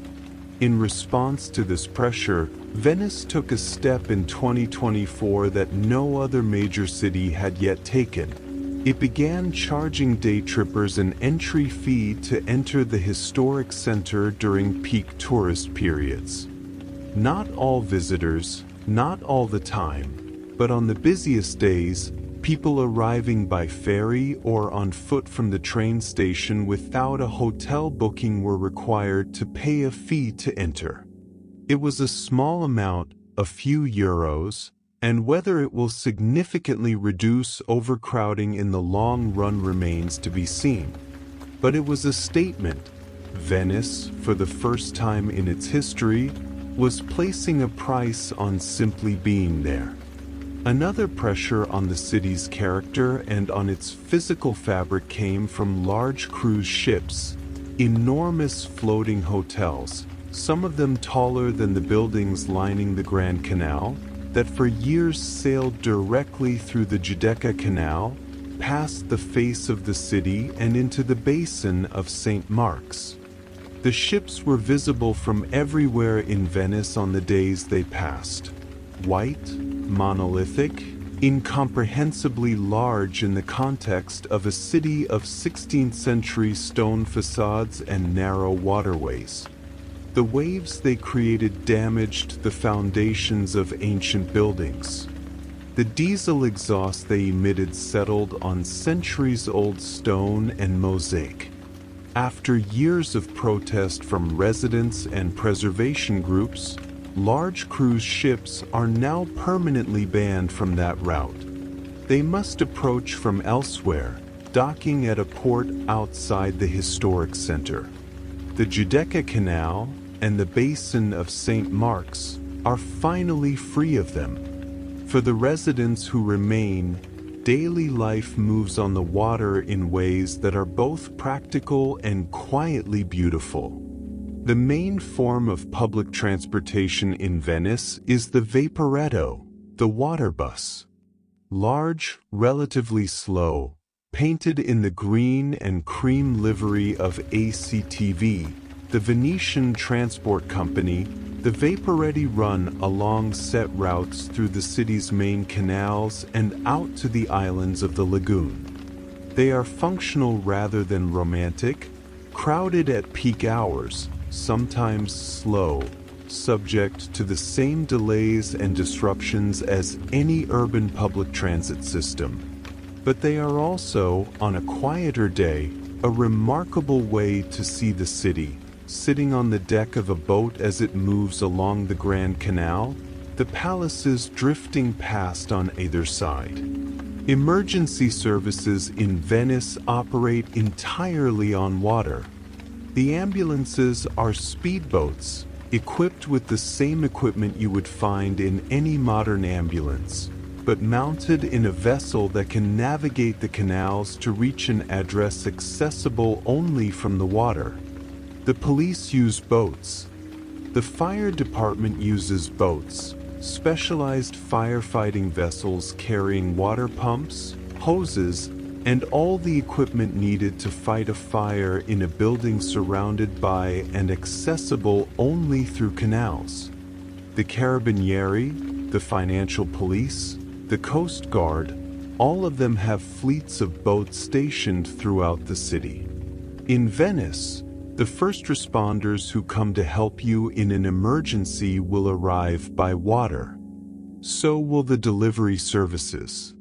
In response to this pressure, Venice took a step in 2024 that no other major city had yet taken. It began charging day trippers an entry fee to enter the historic center during peak tourist periods. Not all visitors, not all the time, but on the busiest days, people arriving by ferry or on foot from the train station without a hotel booking were required to pay a fee to enter. It was a small amount, a few euros, and whether it will significantly reduce overcrowding in the long run remains to be seen. But it was a statement. Venice, for the first time in its history, was placing a price on simply being there. Another pressure on the city's character and on its physical fabric came from large cruise ships, enormous floating hotels, some of them taller than the buildings lining the Grand Canal, that for years sailed directly through the Giudecca Canal, past the face of the city and into the basin of St. Mark's. The ships were visible from everywhere in Venice on the days they passed. White, monolithic, incomprehensibly large in the context of a city of 16th-century stone facades and narrow waterways. The waves they created damaged the foundations of ancient buildings. The diesel exhaust they emitted settled on centuries-old stone and mosaic. After years of protest from residents and preservation groups, large cruise ships are now permanently banned from that route. They must approach from elsewhere, docking at a port outside the historic center. The Giudecca Canal and the Basin of St. Mark's are finally free of them. For the residents who remain, daily life moves on the water in ways that are both practical and quietly beautiful. The main form of public transportation in Venice is the vaporetto, the water bus. Large, relatively slow, painted in the green and cream livery of ACTV, the Venetian transport company, the vaporetti run along set routes through the city's main canals and out to the islands of the lagoon. They are functional rather than romantic, crowded at peak hours, sometimes slow, subject to the same delays and disruptions as any urban public transit system. But they are also, on a quieter day, a remarkable way to see the city, sitting on the deck of a boat as it moves along the Grand Canal, the palaces drifting past on either side. Emergency services in Venice operate entirely on water. The ambulances are speedboats, equipped with the same equipment you would find in any modern ambulance, but mounted in a vessel that can navigate the canals to reach an address accessible only from the water. The police use boats. The fire department uses boats, specialized firefighting vessels carrying water pumps, hoses, and all the equipment needed to fight a fire in a building surrounded by and accessible only through canals. The Carabinieri, the financial police, the Coast Guard, all of them have fleets of boats stationed throughout the city. In Venice, the first responders who come to help you in an emergency will arrive by water. So will the delivery services.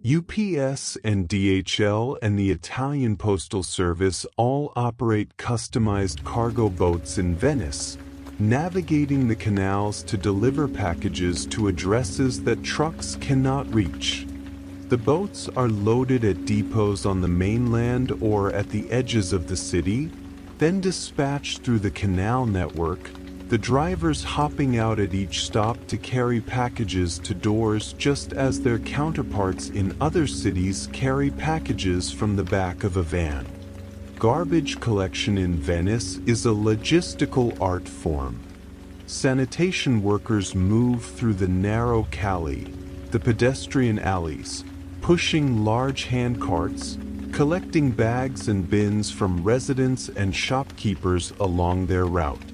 UPS and DHL and the Italian Postal Service all operate customized cargo boats in Venice, navigating the canals to deliver packages to addresses that trucks cannot reach. The boats are loaded at depots on the mainland or at the edges of the city, then dispatched through the canal network, the drivers hopping out at each stop to carry packages to doors just as their counterparts in other cities carry packages from the back of a van. Garbage collection in Venice is a logistical art form. Sanitation workers move through the narrow calle, the pedestrian alleys, pushing large handcarts, collecting bags and bins from residents and shopkeepers along their route.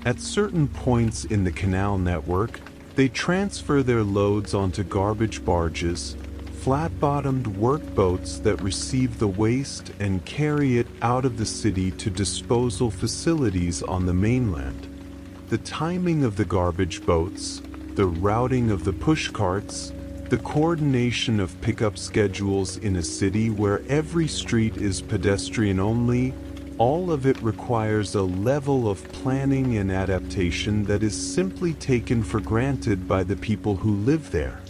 At certain points in the canal network, they transfer their loads onto garbage barges, flat-bottomed workboats that receive the waste and carry it out of the city to disposal facilities on the mainland. The timing of the garbage boats, the routing of the pushcarts, the coordination of pickup schedules in a city where every street is pedestrian-only, all of it requires a level of planning and adaptation that is simply taken for granted by the people who live there.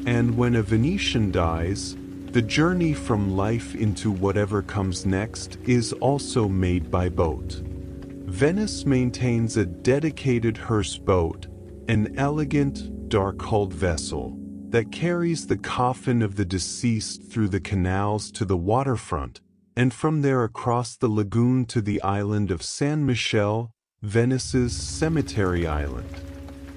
And when a Venetian dies, the journey from life into whatever comes next is also made by boat. Venice maintains a dedicated hearse boat, an elegant, dark-hulled vessel that carries the coffin of the deceased through the canals to the waterfront, and from there across the lagoon to the island of San Michele, Venice's cemetery island.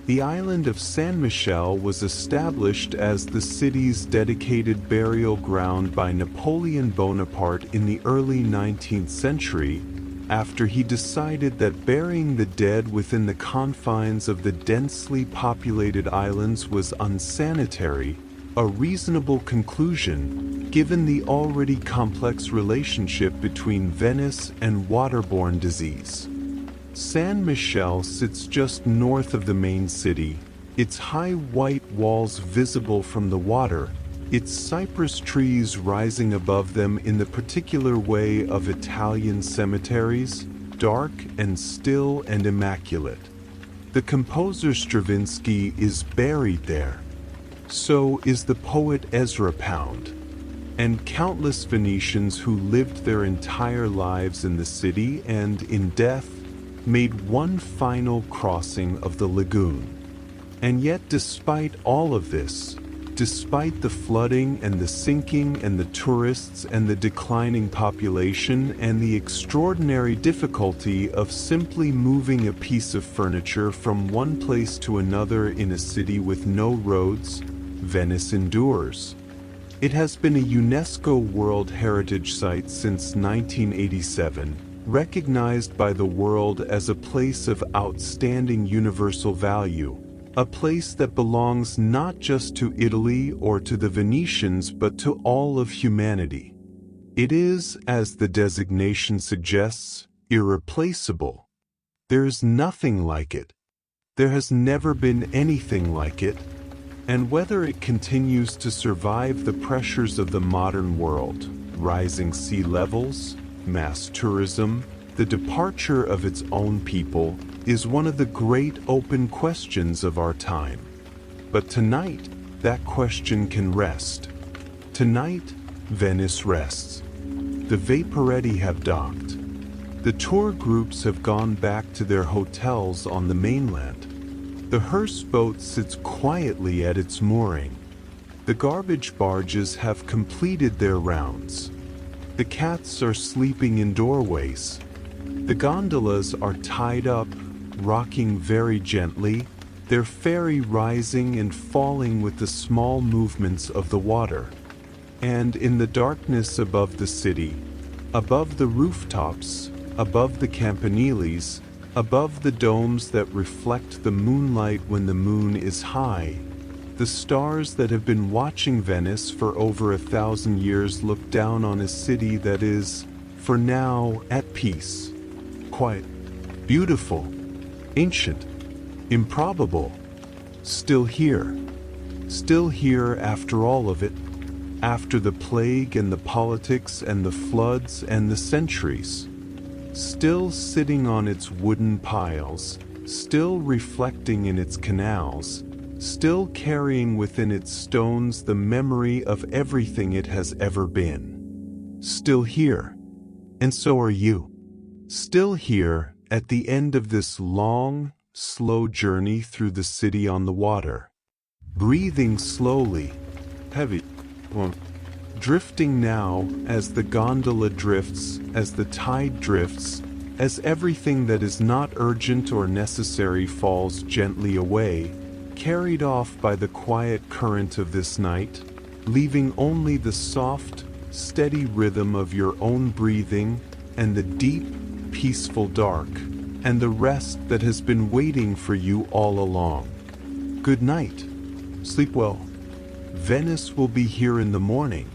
The island of San Michele was established as the city's dedicated burial ground by Napoleon Bonaparte in the early 19th century, after he decided that burying the dead within the confines of the densely populated islands was unsanitary, a reasonable conclusion, given the already complex relationship between Venice and waterborne disease. San Michele sits just north of the main city, its high white walls visible from the water, its cypress trees rising above them in the particular way of Italian cemeteries, dark and still and immaculate. The composer Stravinsky is buried there. So is the poet Ezra Pound. and countless Venetians who lived their entire lives in the city and, in death, made one final crossing of the lagoon. And yet, despite all of this, despite the flooding and the sinking and the tourists and the declining population and the extraordinary difficulty of simply moving a piece of furniture from one place to another in a city with no roads, Venice endures. It has been a UNESCO World Heritage Site since 1987, recognized by the world as a place of outstanding universal value, a place that belongs not just to Italy or to the Venetians but to all of humanity. It is, as the designation suggests, irreplaceable. There is nothing like it. There has never been anything like it. And whether it continues to survive the pressures of the modern world, rising sea levels, mass tourism, the departure of its own people, is one of the great open questions of our time. But tonight, that question can rest. Tonight, Venice rests. The Vaporetti have docked. The tour groups have gone back to their hotels on the mainland. The hearse boat sits quietly at its mooring. The garbage barges have completed their rounds. The cats are sleeping in doorways. The gondolas are tied up, rocking very gently, their ferry rising and falling with the small movements of the water. And in the darkness above the city, above the rooftops, above the campaniles, above the domes that reflect the moonlight when the moon is high, the stars that have been watching Venice for over 1,000 years look down on a city that is, for now, at peace. Quiet, beautiful, ancient, improbable, still here after all of it, after the plague and the politics and the floods and the centuries. Still sitting on its wooden piles, still reflecting in its canals, still carrying within its stones the memory of everything it has ever been. Still here. And so are you. Still here at the end of this long, slow journey through the city on the water. Breathing slowly, heavy, drifting now as the gondola drifts, as the tide drifts, as everything that is not urgent or necessary falls gently away, carried off by the quiet current of this night, leaving only the soft, steady rhythm of your own breathing and the deep, peaceful dark, and the rest that has been waiting for you all along. Good night. Sleep well. Venice will be here in the morning.